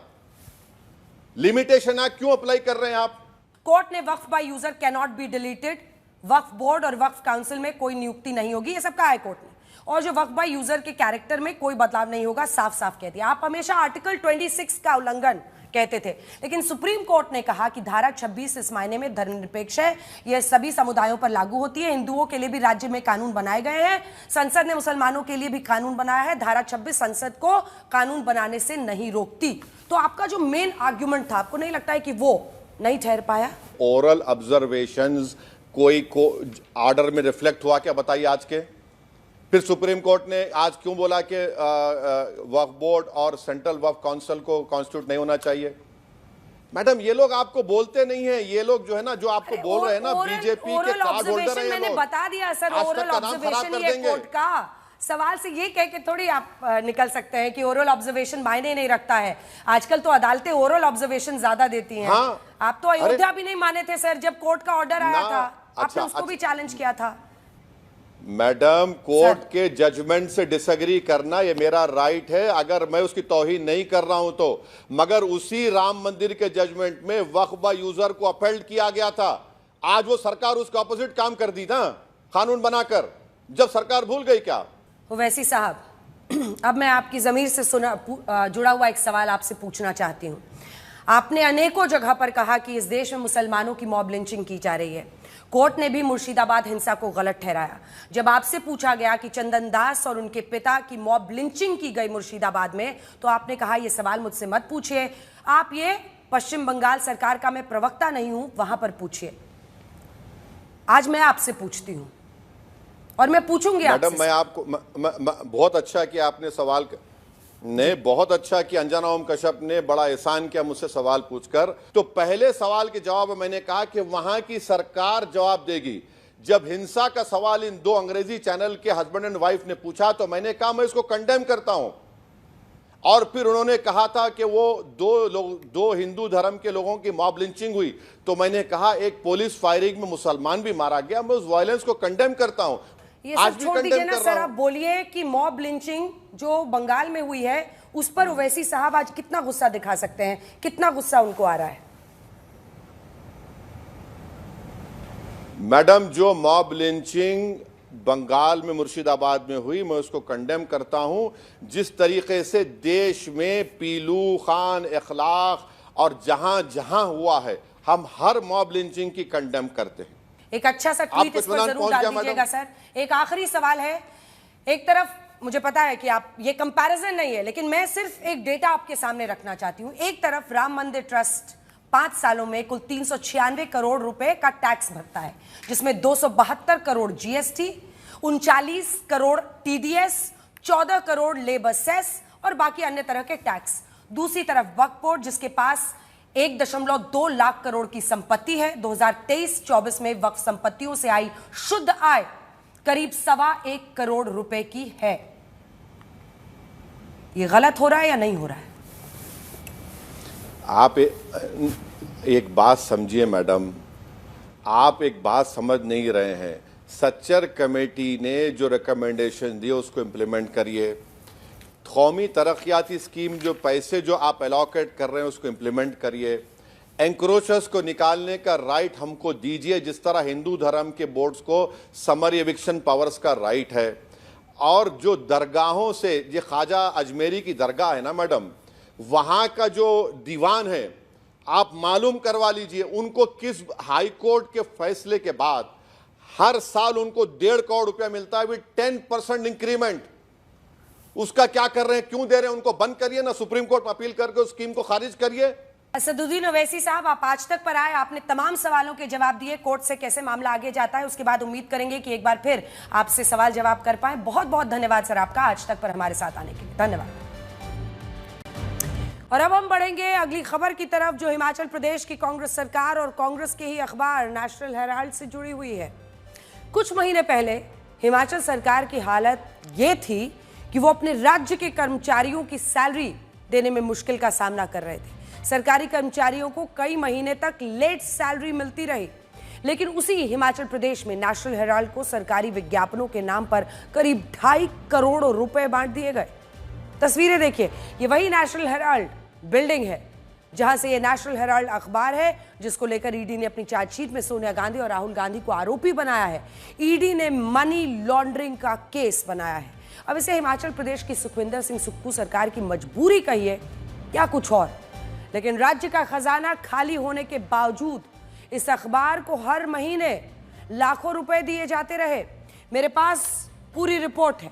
लिमिटेशन एक्ट क्यों अप्लाई कर रहे हैं आप? कोर्ट ने Waqf by user can not be deleted, Waqf board और वक्फ काउंसिल में कोई नियुक्ति नहीं होगी, ये सब कहा है कोर्ट ने। और जो वक्फ बाय यूजर के कैरेक्टर में कोई बदलाव नहीं होगा, साफ साफ कह दिया। आप हमेशा आर्टिकल 26 का उल्लंघन कहते थे, लेकिन सुप्रीम कोर्ट ने कहा कि धारा 26 इस मायने में धर्मनिरपेक्ष है, यह सभी समुदायों पर लागू होती है। हिंदुओं के लिए भी राज्य में कानून बनाए गए हैं, संसद ने मुसलमानों के लिए भी कानून बनाया है। धारा 26 संसद को कानून बनाने से नहीं रोकती। तो आपका जो मेन आर्ग्यूमेंट था, आपको नहीं लगता है कि वो नहीं ठहर पाया? ओरल ऑब्जर्वेशंस कोई को ऑर्डर में रिफ्लेक्ट हुआ क्या, बताइए आज के? फिर सुप्रीम कोर्ट ने आज क्यों बोला कि वक्फ बोर्ड और सेंट्रल वक्फ काउंसिल को कॉन्स्टिट्यूट नहीं होना चाहिए? मैडम, ये लोग आपको बोलते नहीं है, ये लोग जो है ना, जो आपको बोल रहे हैं ना, बीजेपी के कार्ड होल्डर हैं ये लोग। मैंने बता दिया सर, ओरल ऑब्जर्वेशन ये कोर्ट का सवाल से ये कह के थोड़ी आप निकल सकते हैं कि ओरल ऑब्जर्वेशन मायने नहीं रखता है। आजकल तो अदालतें ओरल ऑब्जर्वेशन ज्यादा देती हैं। हाँ, आप तो अयोध्या भी नहीं माने थे सर, जब कोर्ट का ऑर्डर आया था, आपने उसको भी चैलेंज किया था। मैडम, कोर्ट के जजमेंट से डिसएग्री करना ये मेरा राइट है, अगर मैं उसकी तौहीन नहीं कर रहा हूं तो। मगर उसी राम मंदिर के जजमेंट में वक्फ बाय यूजर को अपहेल्ड किया गया था। आज वो सरकार उसके ऑपोजिट काम कर दी ना, कानून बनाकर। जब सरकार भूल गई क्या? ओवैसी साहब, अब मैं आपकी जमीर से जुड़ा हुआ एक सवाल आपसे पूछना चाहती हूँ। आपने अनेकों जगह पर कहा कि इस देश में मुसलमानों की मॉब लिंचिंग की जा रही है। कोर्ट ने भी मुर्शिदाबाद हिंसा को गलत ठहराया। जब आपसे पूछा गया कि चंदन दास और उनके पिता की मॉब लिंचिंग की गई मुर्शिदाबाद में, तो आपने कहा ये सवाल मुझसे मत पूछिए, आप ये पश्चिम बंगाल सरकार का मैं प्रवक्ता नहीं हूं, वहां पर पूछिए। आज मैं आपसे पूछती हूं और मैं पूछूंगी आपसे। मैडम, मैं आपको बहुत अच्छा कि आपने सवाल ने बहुत अच्छा कि अंजना ओम कश्यप ने बड़ा एहसान किया मुझसे सवाल पूछकर। तो पहले सवाल के जवाब में मैंने कहा कि वहां की सरकार जवाब देगी। जब हिंसा का सवाल इन दो अंग्रेजी चैनल के हस्बैंड एंड वाइफ ने पूछा तो मैंने कहा मैं इसको कंडेम करता हूं। और फिर उन्होंने कहा था कि वो दो हिंदू धर्म के लोगों की मॉब लिंचिंग हुई, तो मैंने कहा एक पुलिस फायरिंग में मुसलमान भी मारा गया, मैं उस वायलेंस को कंडेम करता हूं। ये सब छोड़ दीजिए ना सर, आप बोलिए कि मॉब लिंचिंग जो बंगाल में हुई है उस पर ओवैसी साहब आज कितना गुस्सा दिखा सकते हैं, कितना गुस्सा उनको आ रहा है? मैडम, जो मॉब लिंचिंग बंगाल में मुर्शिदाबाद में हुई, मैं उसको कंडेम करता हूं। जिस तरीके से देश में पीलू खान, इखलाक और जहां जहां हुआ है, हम हर मॉब लिंचिंग की कंडेम करते हैं। एक अच्छा सा ट्वीट इस पर जरूर डाल दीजिएगा सर। एक आखिरी सवाल है। एक तरफ मुझे पता है कि आप ये कंपैरिजन नहीं है, लेकिन मैं सिर्फ एक डेटा आपके सामने रखना चाहती हूं। एक तरफ राम मंदिर ट्रस्ट 5 सालों में कुल 396 करोड़ रुपए का टैक्स भरता है, जिसमें 272 crore GST, 39 crore TDS, 14 crore labour cess और बाकी अन्य तरह के टैक्स। दूसरी तरफ वक्फ बोर्ड, जिसके पास 1.2 लाख करोड़ की संपत्ति है। 2023-24 में वक्फ संपत्तियों से आई शुद्ध आय करीब 1.25 करोड़ रुपए की है। ये गलत हो रहा है या नहीं हो रहा है? आप एक बात समझिए मैडम, आप एक बात समझ नहीं रहे हैं। सच्चर कमेटी ने जो रिकमेंडेशन दी उसको इम्प्लीमेंट करिए। कौमी तरक्याती स्कीम जो पैसे जो आप एलोकेट कर रहे हैं उसको इम्प्लीमेंट करिए। एंक्रोचर्स को निकालने का राइट हमको दीजिए, जिस तरह हिंदू धर्म के बोर्ड्स को समर एविक्शन पावर्स का राइट है। और जो दरगाहों से, ये ख्वाजा अजमेरी की दरगाह है ना मैडम, वहाँ का जो दीवान है आप मालूम करवा लीजिए उनको किस हाई कोर्ट के फैसले के बाद हर साल उनको 1.5 करोड़ रुपया मिलता है विद 10% इंक्रीमेंट। उसका क्या कर रहे हैं, क्यों दे रहे हैं? उनको बंद करिए ना, सुप्रीम कोर्ट में अपील करके उस स्कीम को खारिज करिए। असदुद्दीन ओवैसी साहब, आप आज तक पर आए, आपने तमाम सवालों के जवाब दिए। कोर्ट से कैसे मामला आगे जाता है उसके बाद उम्मीद करेंगे कि एक बार फिर आपसे सवाल जवाब कर पाए। बहुत बहुत धन्यवाद सर आपका आज तक पर हमारे साथ आने के लिए, धन्यवाद। और अब हम बढ़ेंगे अगली खबर की तरफ, जो हिमाचल प्रदेश की कांग्रेस सरकार और कांग्रेस के ही अखबार नेशनल हेराल्ड से जुड़ी हुई है। कुछ महीने पहले हिमाचल सरकार की हालत ये थी कि वो अपने राज्य के कर्मचारियों की सैलरी देने में मुश्किल का सामना कर रहे थे। सरकारी कर्मचारियों को कई महीने तक लेट सैलरी मिलती रही। लेकिन उसी हिमाचल प्रदेश में नेशनल हेराल्ड को सरकारी विज्ञापनों के नाम पर करीब 2.5 करोड़ रुपए बांट दिए गए। तस्वीरें देखिए, ये वही नेशनल हेराल्ड बिल्डिंग है जहां से ये नेशनल हेराल्ड अखबार है जिसको लेकर ईडी ने अपनी चार्जशीट में सोनिया गांधी और राहुल गांधी को आरोपी बनाया है। ईडी ने मनी लॉन्ड्रिंग का केस बनाया है। अब इसे हिमाचल प्रदेश की सुखविंदर सिंह सुक्खू सरकार की मजबूरी कहिए या कुछ और, लेकिन राज्य का खजाना खाली होने के बावजूद इस अखबार को हर महीने लाखों रुपए दिए जाते रहे। मेरे पास पूरी रिपोर्ट है,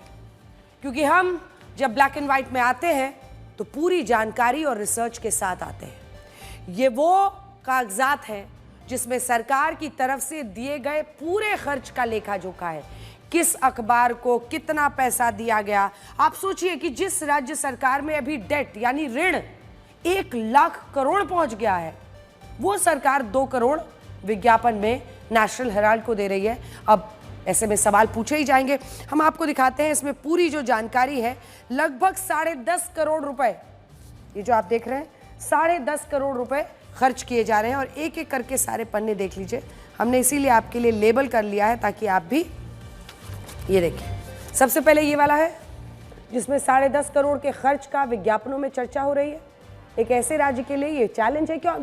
क्योंकि हम जब ब्लैक एंड व्हाइट में आते हैं तो पूरी जानकारी और रिसर्च के साथ आते हैं। ये वो कागजात हैं जिसमें सरकार की तरफ से दिए गए पूरे खर्च का लेखा जोखा है, किस अखबार को कितना पैसा दिया गया। आप सोचिए कि जिस राज्य सरकार में अभी डेट यानी ऋण 1 लाख करोड़ पहुंच गया है, वो सरकार 2 करोड़ विज्ञापन में नेशनल हेराल्ड को दे रही है। अब ऐसे में सवाल पूछे ही जाएंगे। हम आपको दिखाते हैं इसमें पूरी जो जानकारी है। लगभग 10.5 करोड़ रुपए, ये जो आप देख रहे हैं 10.5 करोड़ रुपए खर्च किए जा रहे हैं और एक एक करके सारे पन्ने देख लीजिए। हमने इसीलिए आपके लिए लेबल कर लिया है ताकि आप भी ये देखिए। सबसे पहले ये वाला है जिसमें 10.5 करोड़ के खर्च का विज्ञापनों में चर्चा हो रही है। एक ऐसे राज्य के लिए ये चैलेंज है। क्यों?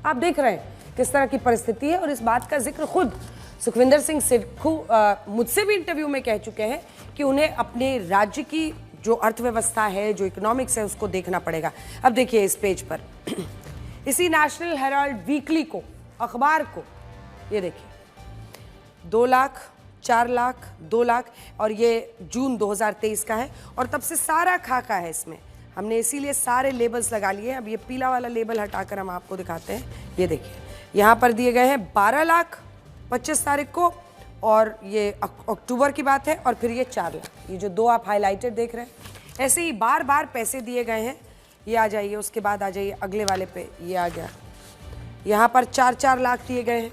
आप देख रहे हैं किस तरह की परिस्थिति है और इस बात का जिक्र खुद सुखविंदर सिंह सुक्खू मुझसे भी इंटरव्यू में कह चुके हैं कि उन्हें अपने राज्य की जो अर्थव्यवस्था है, जो इकोनॉमिक्स है, उसको देखना पड़ेगा। अब देखिए इस पेज पर इसी नेशनल हेराल्ड वीकली को, अखबार को, ये देखिए 2 लाख, 4 लाख, 2 लाख और ये जून 2023 का है और तब से सारा खाका है इसमें। हमने इसीलिए सारे लेबल्स लगा लिए। अब ये पीला वाला लेबल हटाकर हम आपको दिखाते हैं। ये देखिए यहाँ पर दिए गए हैं 12 लाख 25 तारीख को और ये अक्टूबर की बात है और फिर ये 4 लाख, ये जो 2 आप हाईलाइटेड देख रहे हैं। ऐसे ही बार बार पैसे दिए गए हैं। ये आ जाइए, उसके बाद आ जाइए अगले वाले पे, ये आ गया। यहाँ पर 4-4 लाख दिए गए हैं,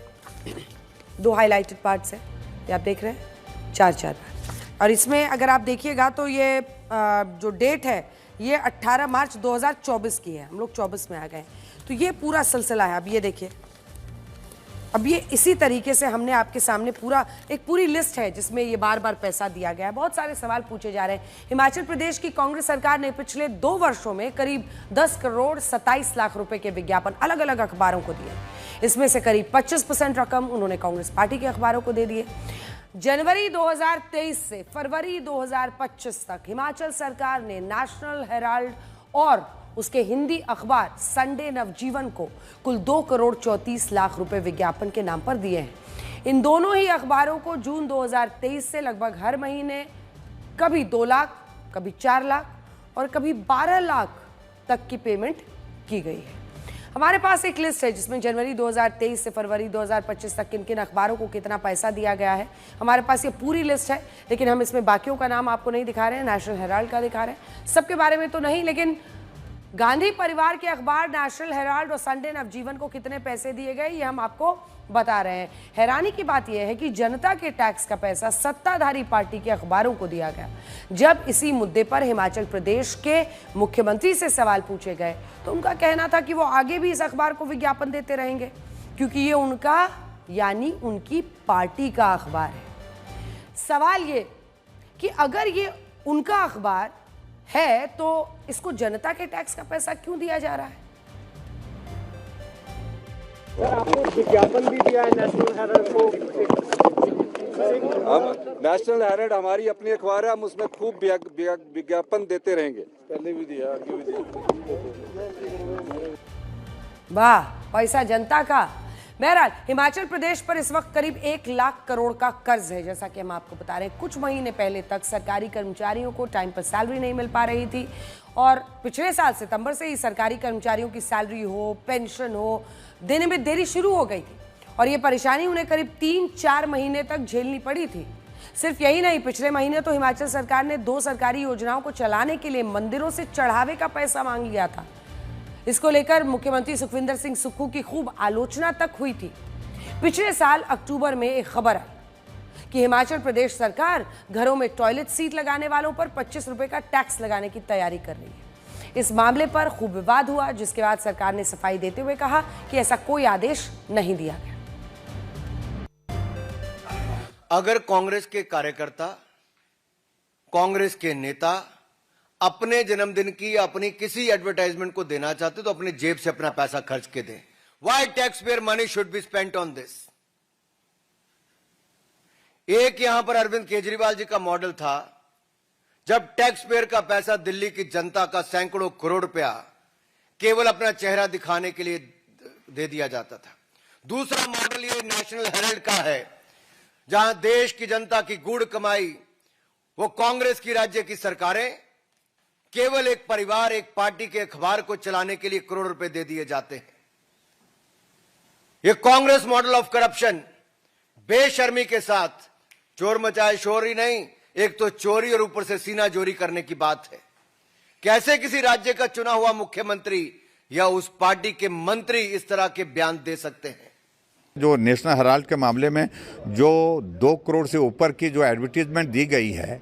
2 हाईलाइटेड पार्ट्स है, ये आप देख रहे हैं 4-4 लाख। और इसमें अगर आप देखिएगा तो ये जो डेट है ये 18 मार्च 2024 की है। हम लोग 24 में आ गए, तो ये पूरा सिलसिला है। अब ये देखिए, अब ये इसी तरीके से हमने आपके सामने पूरी लिस्ट है जिसमें ये बार बार पैसा दिया गया है। बहुत सारे सवाल पूछे जा रहे हैं। हिमाचल प्रदेश की कांग्रेस सरकार ने पिछले 2 वर्षों में करीब 10 करोड़ 27 लाख रुपए के विज्ञापन अलग अलग अखबारों को दिए। इसमें से करीब 25% रकम उन्होंने कांग्रेस पार्टी के अखबारों को दे दिए। जनवरी 2023 से फरवरी 2025 तक हिमाचल सरकार ने नेशनल हेराल्ड और उसके हिंदी अखबार संडे नवजीवन को कुल 2 करोड़ 34 लाख रुपए विज्ञापन के नाम पर दिए हैं। इन दोनों ही अखबारों को जून 2023 से लगभग हर महीने कभी 2 लाख, कभी 4 लाख और कभी 12 लाख तक की पेमेंट की गई है। हमारे पास एक लिस्ट है जिसमें जनवरी 2023 से फरवरी 2025 तक किन किन अखबारों को कितना पैसा दिया गया है। हमारे पास ये पूरी लिस्ट है, लेकिन हम इसमें बाकियों का नाम आपको नहीं दिखा रहे हैं, नेशनल हेराल्ड का दिखा रहे हैं। सबके बारे में तो नहीं, लेकिन गांधी परिवार के अखबार नेशनल हेराल्ड और संडे नवजीवन को कितने पैसे दिए गए ये हम आपको बता रहे हैं। हैरानी की बात यह है कि जनता के टैक्स का पैसा सत्ताधारी पार्टी के अखबारों को दिया गया। जब इसी मुद्दे पर हिमाचल प्रदेश के मुख्यमंत्री से सवाल पूछे गए तो उनका कहना था कि वो आगे भी इस अखबार को विज्ञापन देते रहेंगे क्योंकि ये उनका यानी उनकी पार्टी का अखबार है। सवाल ये कि अगर ये उनका अखबार है तो इसको जनता के टैक्स का पैसा क्यों दिया जा रहा है? आपको विज्ञापन भी दिया है नेशनल हेराल्ड को। हम नेशनल हेराल्ड हमारी अपनी अखबार है, हम उसमें खूब विज्ञापन देते रहेंगे। पहले भी दिया, आगे भी दिया। वाह, पैसा जनता का। बहरहाल हिमाचल प्रदेश पर इस वक्त करीब 1 लाख करोड़ का कर्ज है। जैसा कि हम आपको बता रहे हैं, कुछ महीने पहले तक सरकारी कर्मचारियों को टाइम पर सैलरी नहीं मिल पा रही थी और पिछले साल सितंबर से ही सरकारी कर्मचारियों की सैलरी हो, पेंशन हो, देने में देरी शुरू हो गई थी और ये परेशानी उन्हें करीब 3-4 महीने तक झेलनी पड़ी थी। सिर्फ यही नहीं, पिछले महीने तो हिमाचल सरकार ने 2 सरकारी योजनाओं को चलाने के लिए मंदिरों से चढ़ावे का पैसा मांग लिया था। इसको लेकर मुख्यमंत्री सुखविंदर सिंह सुक्खू की खूब आलोचना तक हुई थी। पिछले साल अक्टूबर में एक खबर आई कि हिमाचल प्रदेश सरकार घरों में टॉयलेट सीट लगाने वालों पर 25 रुपए का टैक्स लगाने की तैयारी कर रही है। इस मामले पर खूब विवाद हुआ, जिसके बाद सरकार ने सफाई देते हुए कहा कि ऐसा कोई आदेश नहीं दिया गया। अगर कांग्रेस के कार्यकर्ता, कांग्रेस के नेता अपने जन्मदिन की या अपनी किसी एडवर्टाइजमेंट को देना चाहते तो अपने जेब से अपना पैसा खर्च के दें। Why taxpayer money should be spent on this? एक यहां पर अरविंद केजरीवाल जी का मॉडल था, जब टैक्स पेयर का पैसा दिल्ली की जनता का सैकड़ों करोड़ रुपया केवल अपना चेहरा दिखाने के लिए दे दिया जाता था। दूसरा मॉडल ये नेशनल हेराल्ड का है, जहां देश की जनता की गूढ़ कमाई, वो कांग्रेस की राज्य की सरकारें केवल एक परिवार, एक पार्टी के अखबार को चलाने के लिए करोड़ रुपए दे दिए जाते हैं। ये कांग्रेस मॉडल ऑफ करप्शन बेशर्मी के साथ चोर मचाए शोर ही नहीं, एक तो चोरी और ऊपर से सीना जोरी करने की बात है। कैसे किसी राज्य का चुना हुआ मुख्यमंत्री या उस पार्टी के मंत्री इस तरह के बयान दे सकते हैं? जो नेशनल हेराल्ड के मामले में जो 2 करोड़ से ऊपर की जो एडवर्टीजमेंट दी गई है,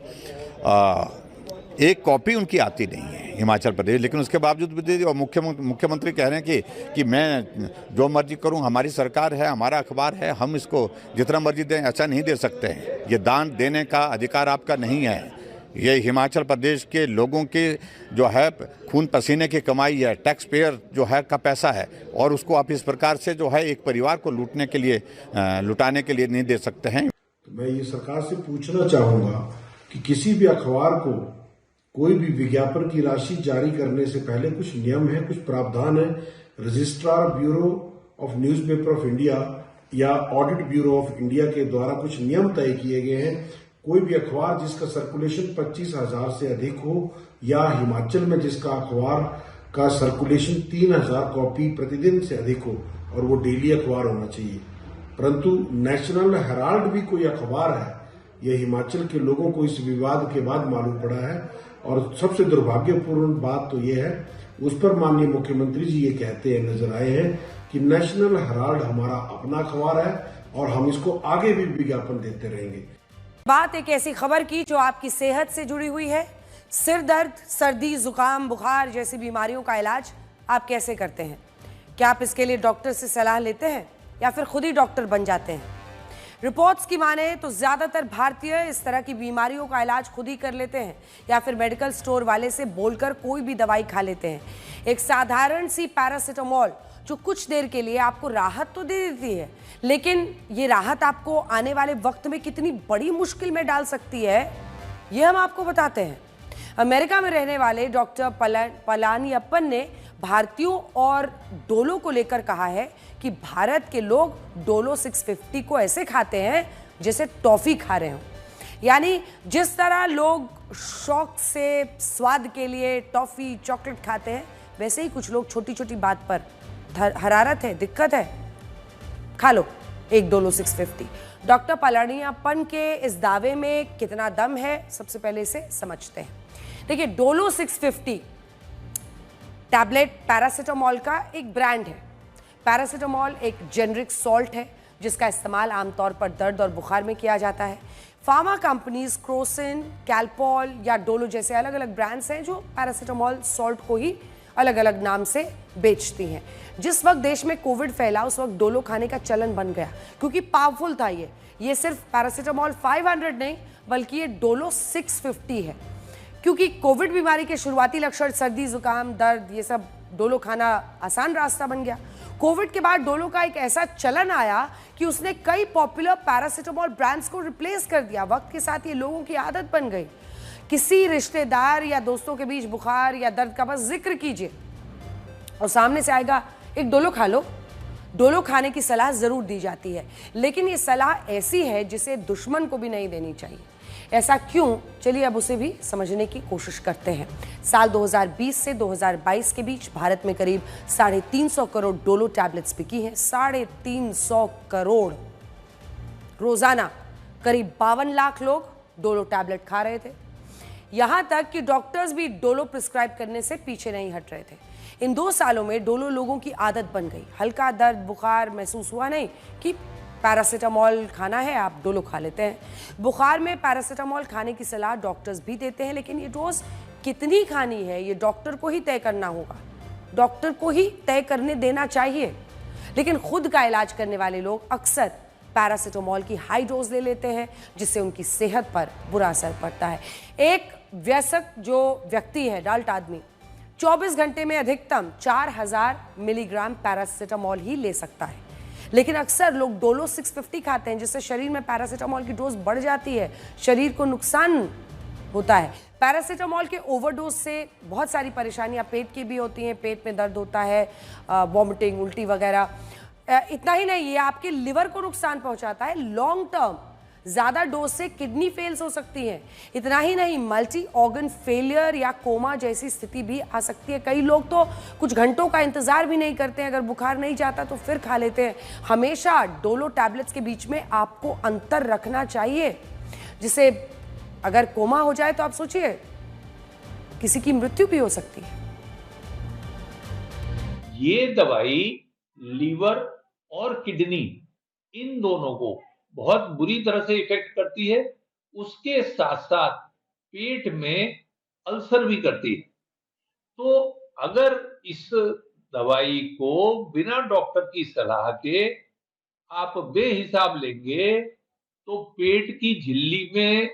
एक कॉपी उनकी आती नहीं है हिमाचल प्रदेश, लेकिन उसके बावजूद भी दे दी। और मुख्यमंत्री कह रहे हैं कि मैं जो मर्जी करूं, हमारी सरकार है, हमारा अखबार है, हम इसको जितना मर्जी दें, ऐसा नहीं दे सकते हैं। ये दान देने का अधिकार आपका नहीं है। ये हिमाचल प्रदेश के लोगों के जो है खून पसीने की कमाई है, टैक्स पेयर जो है का पैसा है, और उसको आप इस प्रकार से जो है एक परिवार को लुटाने के लिए नहीं दे सकते हैं। तो मैं ये सरकार से पूछना चाहूँगा कि किसी भी अखबार को कोई भी विज्ञापन की राशि जारी करने से पहले कुछ नियम है, कुछ प्रावधान है। Registrar bureau of newspaper of India या ऑडिट ब्यूरो ऑफ इंडिया के द्वारा कुछ नियम तय किए गए हैं। कोई भी अखबार जिसका सर्कुलेशन 25,000 से अधिक हो, या हिमाचल में जिसका अखबार का सर्कुलेशन 3,000 कॉपी प्रतिदिन से अधिक हो, और वो डेली अखबार होना चाहिए। परंतु नेशनल हेराल्ड भी कोई अखबार है, यह हिमाचल के लोगों को इस विवाद के बाद मालूम पड़ा है। और सबसे दुर्भाग्यपूर्ण बात तो यह है, उस पर माननीय मुख्यमंत्री जी ये कहते हैं नजर आए हैं कि नेशनल हेराल्ड हमारा अपना अखबार है और हम इसको आगे भी विज्ञापन देते रहेंगे। बात एक ऐसी खबर की जो आपकी सेहत से जुड़ी हुई है। सिर दर्द, सर्दी, जुकाम, बुखार जैसी बीमारियों का इलाज आप कैसे करते हैं? क्या आप इसके लिए डॉक्टर से सलाह लेते हैं या फिर खुद ही डॉक्टर बन जाते हैं? रिपोर्ट्स की माने तो ज्यादातर भारतीय इस तरह की बीमारियों का इलाज खुद ही कर लेते हैं या फिर मेडिकल स्टोर वाले से बोलकर कोई भी दवाई खा लेते हैं। एक साधारण सी पैरासिटामोल जो कुछ देर के लिए आपको राहत तो दे देती है, लेकिन ये राहत आपको आने वाले वक्त में कितनी बड़ी मुश्किल में डाल सकती है, ये हम आपको बताते हैं। अमेरिका में रहने वाले डॉक्टर पलानियप्पन ने भारतीयों और डोलो को लेकर कहा है कि भारत के लोग डोलो 650 को ऐसे खाते हैं जैसे टॉफी खा रहे हो। यानी जिस तरह लोग शौक से स्वाद के लिए टॉफी, चॉकलेट खाते हैं, वैसे ही कुछ लोग छोटी छोटी बात पर हरारत है, दिक्कत है, खा लो एक डोलो 650। डॉक्टर पलानियप्पन के इस दावे में कितना दम है, सबसे पहले इसे समझते हैं। देखिए, डोलो 650 टैबलेट पैरासिटामोल का एक ब्रांड है। पैरासिटामोल एक जेनरिक सॉल्ट है जिसका इस्तेमाल आमतौर पर दर्द और बुखार में किया जाता है। फार्मा कंपनीज क्रोसिन, कैलपॉल या डोलो जैसे अलग अलग ब्रांड्स हैं जो पैरासिटामोल सॉल्ट को ही अलग अलग नाम से बेचती हैं। जिस वक्त देश में कोविड फैला उस वक्त डोलो खाने का चलन बन गया क्योंकि पावरफुल था ये सिर्फ पैरासिटामोल 500 नहीं बल्कि ये डोलो 650 है। क्योंकि कोविड बीमारी के शुरुआती लक्षण सर्दी, जुकाम, दर्द, ये सब डोलो खाना आसान रास्ता बन गया। कोविड के बाद डोलो का एक ऐसा चलन आया कि उसने कई पॉपुलर पैरासिटामोल ब्रांड्स को रिप्लेस कर दिया। वक्त के साथ ये लोगों की आदत बन गई। किसी रिश्तेदार या दोस्तों के बीच बुखार या दर्द का बस जिक्र कीजिए और सामने से आएगा एक डोलो खा लो। डोलो खाने की सलाह जरूर दी जाती है, लेकिन ये सलाह ऐसी है जिसे दुश्मन को भी नहीं देनी चाहिए। ऐसा क्यों? चलिए अब उसे भी समझने की कोशिश करते हैं। साल 2020 से 2022 के बीच भारत में करीब 350 करोड़ डोलो टैबलेट्स बिकी हैं। 350 करोड़। रोजाना करीब 52 लाख लोग डोलो टैबलेट खा रहे थे। यहां तक कि डॉक्टर्स भी डोलो प्रिस्क्राइब करने से पीछे नहीं हट रहे थे। इन 2 सालों में डोलो लोगों की आदत बन गई। हल्का दर्द, बुखार महसूस हुआ नहीं कि पैरासिटामोल खाना है, आप डोलो खा लेते हैं। बुखार में पैरासिटामोल खाने की सलाह डॉक्टर्स भी देते हैं, लेकिन ये डोज कितनी खानी है ये डॉक्टर को ही तय करना होगा। डॉक्टर को ही तय करने देना चाहिए। लेकिन खुद का इलाज करने वाले लोग अक्सर पैरासिटामोल की हाई डोज ले लेते हैं जिससे उनकी सेहत पर बुरा असर पड़ता है। एक वयस्क जो व्यक्ति है, अडल्ट आदमी, 24 घंटे में अधिकतम 4000 मिलीग्राम पैरासीटामोल ही ले सकता है। लेकिन अक्सर लोग डोलो 650 खाते हैं, जिससे शरीर में पैरासीटामोल की डोज बढ़ जाती है, शरीर को नुकसान होता है। पैरासीटामोल के ओवरडोज से बहुत सारी परेशानियां पेट की भी होती हैं, पेट में दर्द होता है, वॉमिटिंग, उल्टी वगैरह। इतना ही नहीं, ये आपके लिवर को नुकसान पहुंचाता है लॉन्ग टर्म। ज़्यादा डोज से किडनी फेल्स हो सकती है। इतना ही नहीं, मल्टी ऑर्गन फेलियर या कोमा जैसी स्थिति भी आ सकती है। कई लोग तो कुछ घंटों का इंतजार भी नहीं करते हैं, अगर बुखार नहीं जाता तो फिर खा लेते हैं। हमेशा डोलो टैबलेट्स के बीच में आपको अंतर रखना चाहिए, जिससे अगर कोमा हो जाए तो आप सोचिए किसी की मृत्यु भी हो सकती है। ये दवाई लीवर और किडनी इन दोनों को बहुत बुरी तरह से इफेक्ट करती है। उसके साथ साथ पेट में अल्सर भी करती है। तो अगर इस दवाई को बिना डॉक्टर की सलाह के आप बेहिसाब लेंगे तो पेट की झिल्ली में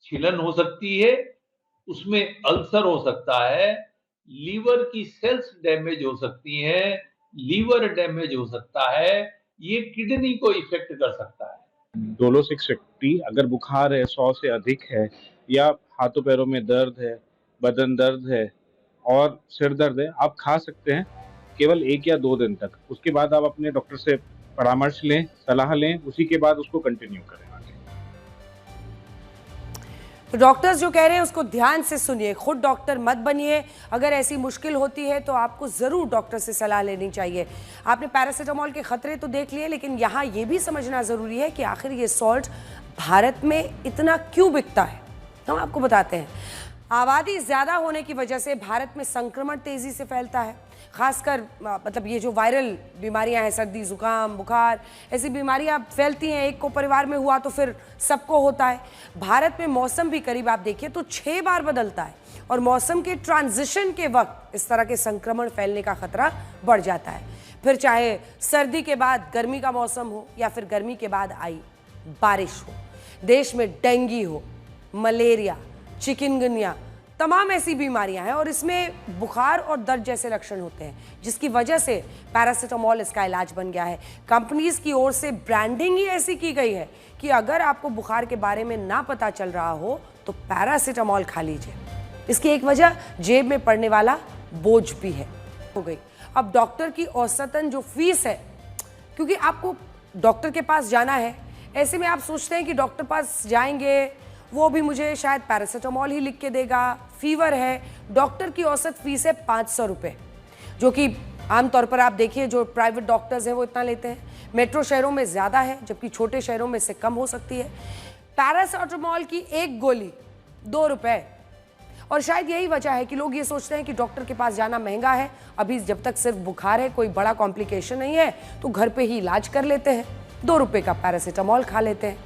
छिलन हो सकती है, उसमें अल्सर हो सकता है, लीवर की सेल्स डैमेज हो सकती हैं, लीवर डैमेज हो सकता है, ये किडनी को इफेक्ट कर सकता है। डोलो 650 अगर बुखार है 100 से अधिक है, या हाथों पैरों में दर्द है, बदन दर्द है और सिर दर्द है, आप खा सकते हैं केवल 1 या 2 दिन तक। उसके बाद आप अपने डॉक्टर से परामर्श लें, सलाह लें, उसी के बाद उसको कंटिन्यू करें। तो डॉक्टर्स जो कह रहे हैं उसको ध्यान से सुनिए, खुद डॉक्टर मत बनिए। अगर ऐसी मुश्किल होती है तो आपको ज़रूर डॉक्टर से सलाह लेनी चाहिए। आपने पैरासीटामोल के खतरे तो देख लिए, लेकिन यहाँ ये भी समझना ज़रूरी है कि आखिर ये सॉल्ट भारत में इतना क्यों बिकता है। हम आपको बताते हैं। आबादी ज़्यादा होने की वजह से भारत में संक्रमण तेज़ी से फैलता है, खासकर मतलब ये जो वायरल बीमारियां हैं, सर्दी, जुकाम, बुखार, ऐसी बीमारियां फैलती हैं। एक को परिवार में हुआ तो फिर सबको होता है। भारत में मौसम भी करीब आप देखिए तो 6 बार बदलता है, और मौसम के ट्रांजिशन के वक्त इस तरह के संक्रमण फैलने का खतरा बढ़ जाता है। फिर चाहे सर्दी के बाद गर्मी का मौसम हो या फिर गर्मी के बाद आई बारिश हो, देश में डेंगू हो, मलेरिया, चिकनगुनिया, तमाम ऐसी बीमारियां हैं, और इसमें बुखार और दर्द जैसे लक्षण होते हैं, जिसकी वजह से पैरासीटामोल इसका इलाज बन गया है। कंपनीज की ओर से ब्रांडिंग ही ऐसी की गई है कि अगर आपको बुखार के बारे में ना पता चल रहा हो तो पैरासीटामोल खा लीजिए। इसकी एक वजह जेब में पड़ने वाला बोझ भी है हो गई। अब डॉक्टर की औसतन जो फीस है, क्योंकि आपको डॉक्टर के पास जाना है, ऐसे में आप सोचते हैं कि डॉक्टर पास जाएंगे, वो भी मुझे शायद पैरासीटामोल ही लिख के देगा, फीवर है। डॉक्टर की औसत फीस है 500 रुपये, जो कि आमतौर पर आप देखिए जो प्राइवेट डॉक्टर्स हैं वो इतना लेते हैं। मेट्रो शहरों में ज़्यादा है, जबकि छोटे शहरों में से कम हो सकती है। पैरासीटामोल की एक गोली 2 रुपये, और शायद यही वजह है कि लोग ये सोचते हैं कि डॉक्टर के पास जाना महंगा है, अभी जब तक सिर्फ बुखार है, कोई बड़ा कॉम्प्लिकेशन नहीं है, तो घर पे ही इलाज कर लेते हैं, 2 रुपये का पैरासीटामोल खा लेते हैं।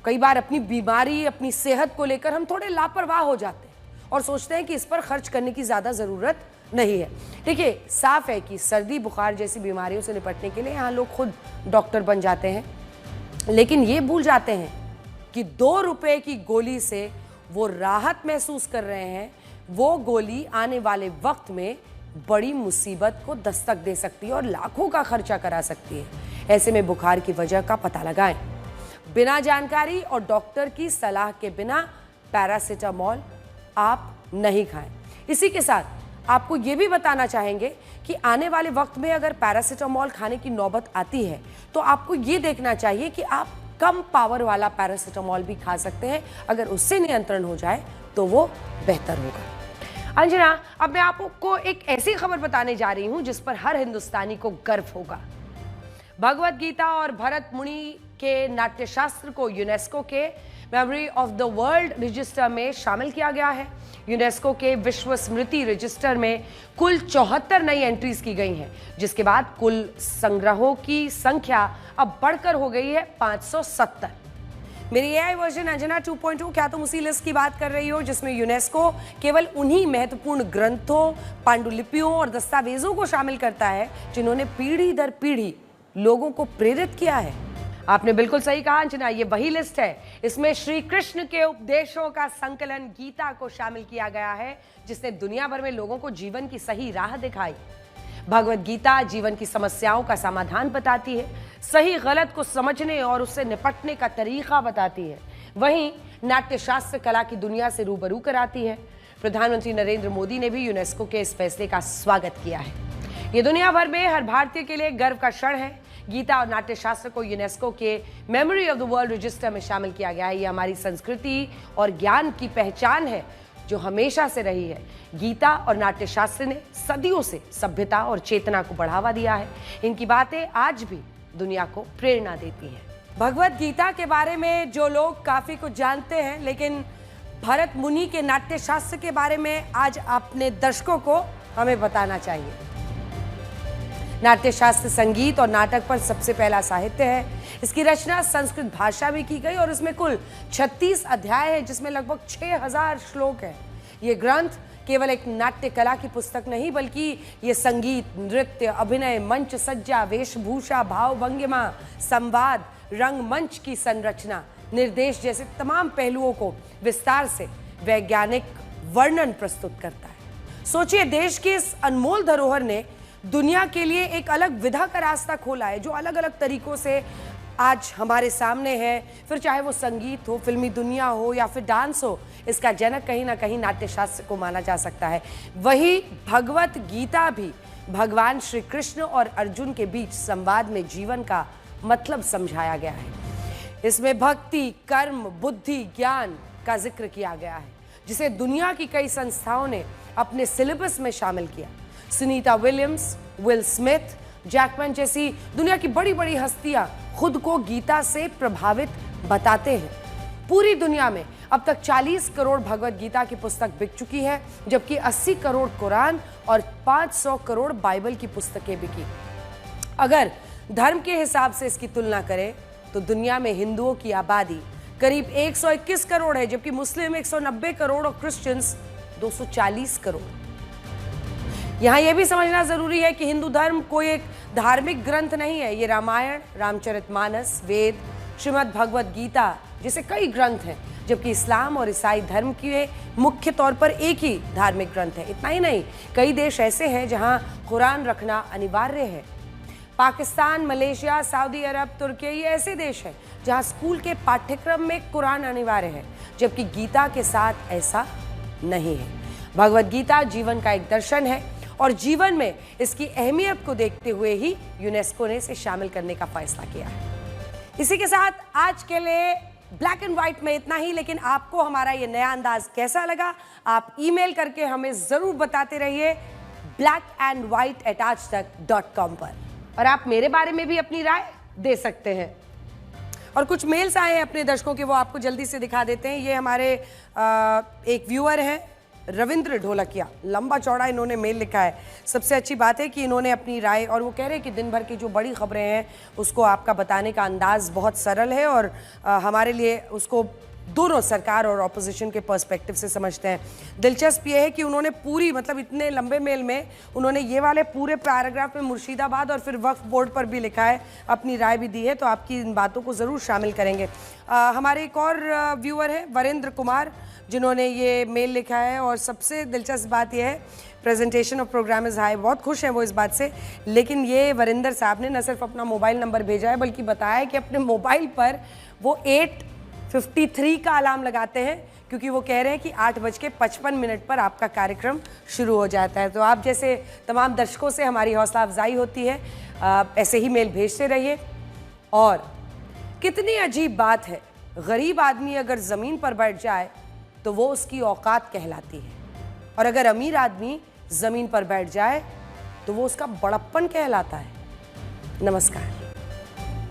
कई बार अपनी बीमारी, अपनी सेहत को लेकर हम थोड़े लापरवाह हो जाते हैं और सोचते हैं कि इस पर खर्च करने की ज़्यादा ज़रूरत नहीं है। देखिए, साफ है कि सर्दी, बुखार जैसी बीमारियों से निपटने के लिए यहाँ लोग खुद डॉक्टर बन जाते हैं, लेकिन ये भूल जाते हैं कि 2 रुपये की गोली से वो राहत महसूस कर रहे हैं। वो गोली आने वाले वक्त में बड़ी मुसीबत को दस्तक दे सकती है और लाखों का खर्चा करा सकती है। ऐसे में बुखार की वजह का पता लगाएं। बिना जानकारी और डॉक्टर की सलाह के बिना पैरासीटामोल आप नहीं खाएं। इसी के साथ आपको ये भी बताना चाहेंगे कि आने वाले वक्त में अगर पैरासीटामोल खाने की नौबत आती है तो आपको ये देखना चाहिए कि आप कम पावर वाला पैरासीटामोल भी खा सकते हैं। अगर उससे नियंत्रण हो जाए तो वो बेहतर होगा। अंजना, अब मैं आपको एक ऐसी खबर बताने जा रही हूं जिस पर हर हिंदुस्तानी को गर्व होगा। भगवत गीता और भरत मुनि के नाट्यशास्त्र को यूनेस्को के memory of the world register में शामिल किया गया है। यूनेस्को के विश्व स्मृति रजिस्टर में कुल 74 नई एंट्रीज की गई हैं, जिसके बाद कुल संग्रहों की संख्या अब बढ़कर हो गई है 570। मेरी AI वर्जन अंजना 2.2, क्या तुम उसी लिस्ट की बात कर रही हो जिसमें यूनेस्को केवल उन्हीं महत्वपूर्ण ग्रंथों, पांडुलिपियों और दस्तावेजों को शामिल करता है जिन्होंने पीढ़ी दर पीढ़ी लोगों को प्रेरित किया है। आपने बिल्कुल सही कहा अंजना, ये वही लिस्ट है। इसमें श्री कृष्ण के उपदेशों का संकलन गीता को शामिल किया गया है, जिसने दुनिया भर में लोगों को जीवन की सही राह दिखाई। भगवत गीता जीवन की समस्याओं का समाधान बताती है, सही गलत को समझने और उससे निपटने का तरीका बताती है। वहीं नाट्य शास्त्र कला की दुनिया से रूबरू कराती है। प्रधानमंत्री नरेंद्र मोदी ने भी यूनेस्को के इस फैसले का स्वागत किया है। ये दुनिया भर में हर भारतीय के लिए गर्व का क्षण है। गीता और नाट्य शास्त्र को यूनेस्को के memory of the world register में शामिल किया गया है। ये हमारी संस्कृति और ज्ञान की पहचान है जो हमेशा से रही है। गीता और नाट्य शास्त्र ने सदियों से सभ्यता और चेतना को बढ़ावा दिया है। इनकी बातें आज भी दुनिया को प्रेरणा देती हैं। भगवत गीता के बारे में जो लोग काफी कुछ जानते हैं, लेकिन भरत मुनि के नाट्य शास्त्र के बारे में आज अपने दर्शकों को हमें बताना चाहिए। नाट्य शास्त्र संगीत और नाटक पर सबसे पहला साहित्य है। इसकी रचना संस्कृत भाषा में की गई और इसमें कुल 36 अध्याय है, जिसमें लगभग 6000 श्लोक हैं। ये ग्रंथ केवल एक नाट्य कला की पुस्तक नहीं, बल्कि ये संगीत, नृत्य, अभिनय, मंच सज्जा, वेशभूषा, भाव भंगिमा, संवाद, रंगमंच की संरचना, निर्देश जैसे तमाम पहलुओं को विस्तार से वैज्ञानिक वर्णन प्रस्तुत करता है। सोचिए, देश की इस अनमोल धरोहर ने दुनिया के लिए एक अलग विधा का रास्ता खोला है, जो अलग अलग तरीकों से आज हमारे सामने है। फिर चाहे वो संगीत हो, फिल्मी दुनिया हो या फिर डांस हो, इसका जनक कहीं ना कहीं नाट्य शास्त्र को माना जा सकता है। वही भगवत गीता भी भगवान श्री कृष्ण और अर्जुन के बीच संवाद में जीवन का मतलब समझाया गया है। इसमें भक्ति, कर्म, बुद्धि, ज्ञान का जिक्र किया गया है, जिसे दुनिया की कई संस्थाओं ने अपने सिलेबस में शामिल किया। Sunita Williams, will Smith, Jackman जैसी दुनिया की बड़ी बड़ी हस्तियां खुद को गीता से प्रभावित बताते हैं। पूरी दुनिया में अब तक 40 करोड़ भगवत गीता की पुस्तक बिक चुकी है, जबकि 80 करोड़ कुरान और 500 करोड़ बाइबल की पुस्तकें बिकी। अगर धर्म के हिसाब से इसकी तुलना करें तो दुनिया में हिंदुओं की आबादी करीब 121 करोड़ है, जबकि मुस्लिम 190 करोड़ और क्रिश्चियंस 240 करोड़। यहाँ यह भी समझना जरूरी है कि हिंदू धर्म कोई एक धार्मिक ग्रंथ नहीं है। ये रामायण, रामचरितमानस, वेद, श्रीमद् भगवत गीता जैसे कई ग्रंथ हैं, जबकि इस्लाम और ईसाई धर्म के मुख्य तौर पर एक ही धार्मिक ग्रंथ है। इतना ही नहीं, कई देश ऐसे हैं जहां कुरान रखना अनिवार्य है। पाकिस्तान, मलेशिया, सऊदी अरब, तुर्की, ये ऐसे देश हैं जहां स्कूल के पाठ्यक्रम में कुरान अनिवार्य है, जबकि गीता के साथ ऐसा नहीं है। भगवत गीता जीवन का एक दर्शन है और जीवन में इसकी अहमियत को देखते हुए ही यूनेस्को ने इसे शामिल करने का फैसला किया है। इसी के साथ आज के लिए ब्लैक एंड व्हाइट में इतना ही, लेकिन आपको हमारा ये नया अंदाज कैसा लगा, आप ईमेल करके हमें जरूर बताते रहिए blackandwhite@aajtak.com पर। और आप मेरे बारे में भी अपनी राय दे सकते हैं। और कुछ मेल्स आए हैं अपने दर्शकों के, वो आपको जल्दी से दिखा देते हैं। ये हमारे एक व्यूअर हैं रविंद्र ढोलकिया, लंबा चौड़ा इन्होंने मेल लिखा है। सबसे अच्छी बात है कि इन्होंने अपनी राय, और वो कह रहे हैं कि दिन भर की जो बड़ी खबरें हैं उसको आपका बताने का अंदाज बहुत सरल है और हमारे लिए उसको दोनों सरकार और ऑपोजिशन के पर्सपेक्टिव से समझते हैं। दिलचस्प ये है कि उन्होंने पूरी, मतलब इतने लंबे मेल में उन्होंने ये वाले पूरे पैराग्राफ में मुर्शिदाबाद और फिर वक्फ बोर्ड पर भी लिखा है, अपनी राय भी दी है, तो आपकी इन बातों को ज़रूर शामिल करेंगे। हमारे एक और व्यूअर हैं वरिंद्र कुमार, जिन्होंने ये मेल लिखा है और सबसे दिलचस्प बात यह है, presentation of programme is high, बहुत खुश हैं वो इस बात से। लेकिन ये वरिंदर साहब ने न सिर्फ अपना मोबाइल नंबर भेजा है, बल्कि बताया है कि अपने मोबाइल पर वो 8:53 का अलार्म लगाते हैं, क्योंकि वो कह रहे हैं कि 8:55 पर आपका कार्यक्रम शुरू हो जाता है। तो आप जैसे तमाम दर्शकों से हमारी हौसला अफजाई होती है, ऐसे ही मेल भेजते रहिए। और कितनी अजीब बात है, गरीब आदमी अगर ज़मीन पर बैठ जाए तो वो उसकी औकात कहलाती है, और अगर अमीर आदमी ज़मीन पर बैठ जाए तो वो उसका बड़प्पन कहलाता है। नमस्कार।